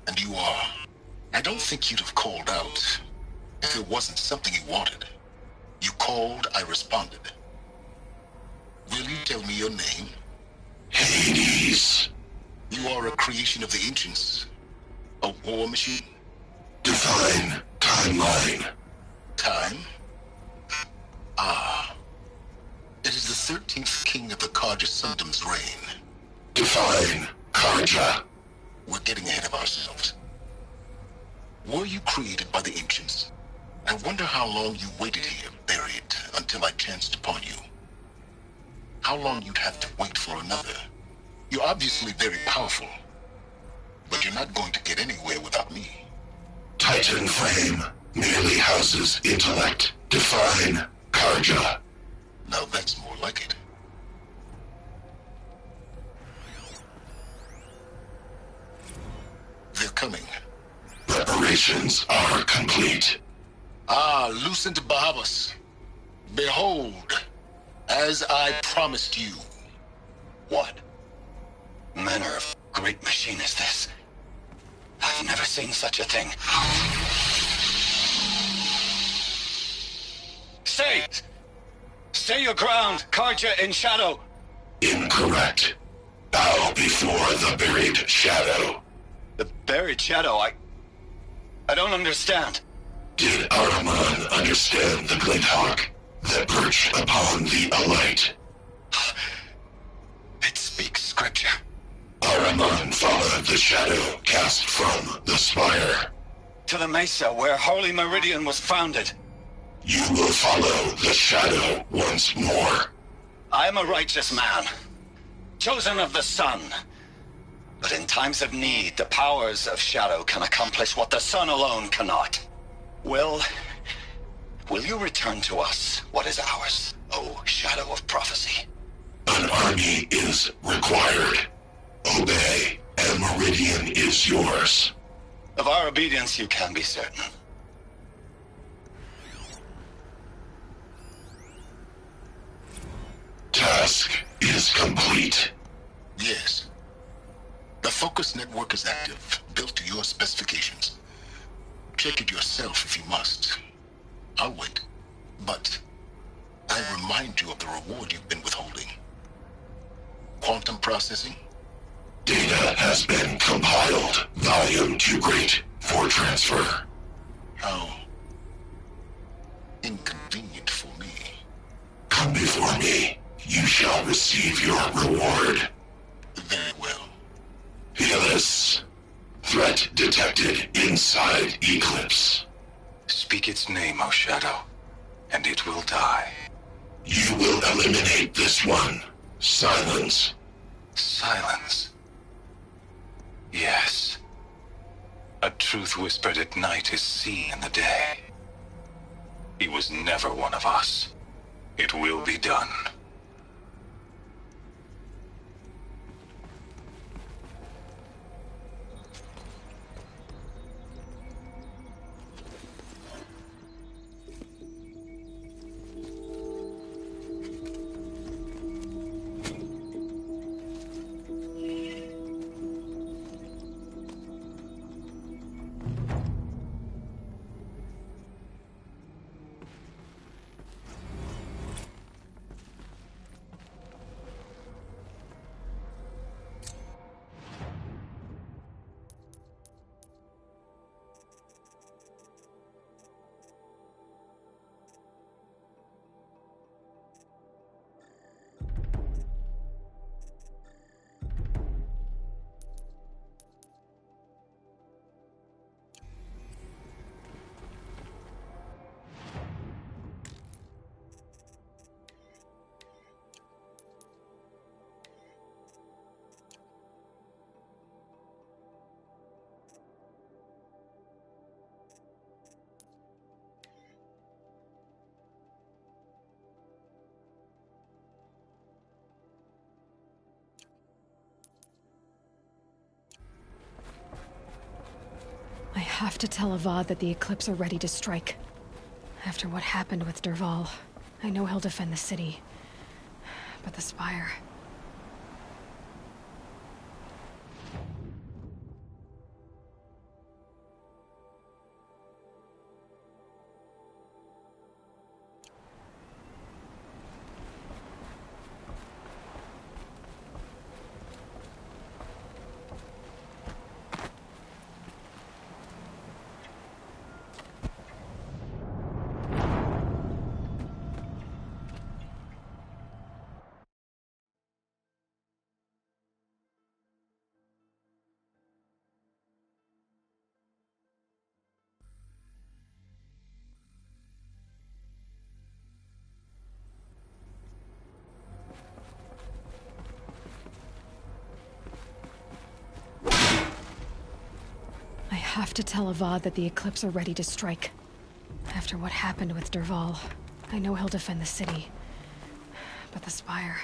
and you are. I don't think you'd have called out if it wasn't something you wanted. You called, I responded. Will you tell me your name? Hades. You are a creation of the ancients. A war machine? Define timeline. Time? Ah. It is the 13th king of the Karja Sundom's reign. Define Karja. We're getting ahead of ourselves. Were you created by the ancients? I wonder how long you waited here, buried, until I chanced upon you. How long you'd have to wait for another. You're obviously very powerful, but you're not going to get anywhere without me. Titan Flame merely houses intellect. Define Karja. Now that's more like it. They're coming. Preparations are complete. Ah, Lucent Bahabas. Behold, as I promised you. What manner of great machine is this? I've never seen such a thing. Stay! Stay your ground, Karja in shadow! Incorrect. Bow before the buried shadow. The buried shadow? I don't understand. Did Araman understand the glint hawk that perched upon the alight? It speaks scripture. Araman followed the shadow cast from the spire. To the mesa where Holy Meridian was founded. You will follow the shadow once more. I am a righteous man, chosen of the sun. But in times of need, the powers of shadow can accomplish what the sun alone cannot. Will you return to us what is ours, O shadow of prophecy? An army is required. Obey, and Meridian is yours. Of our obedience you can be certain. Task is complete. Yes. The focus network is active, built to your specifications. Check it yourself if you must. I'll wait. But I remind you of the reward you've been withholding. Quantum processing? Data has been compiled. Volume too great for transfer. How inconvenient for me. Come before me. You shall receive your reward. Very well. Helis. Threat detected inside Eclipse. Speak its name, O Shadow, and it will die. You will eliminate this one. Silence. Silence. Yes. A truth whispered at night is seen in the day. He was never one of us. It will be done. have to tell Avad that the Eclipse are ready to strike. After what happened with Derval, I know he'll defend the city. But the Spire... I have to tell Avad that the Eclipse are ready to strike. After what happened with Derval, I know he'll defend the city. But the Spire...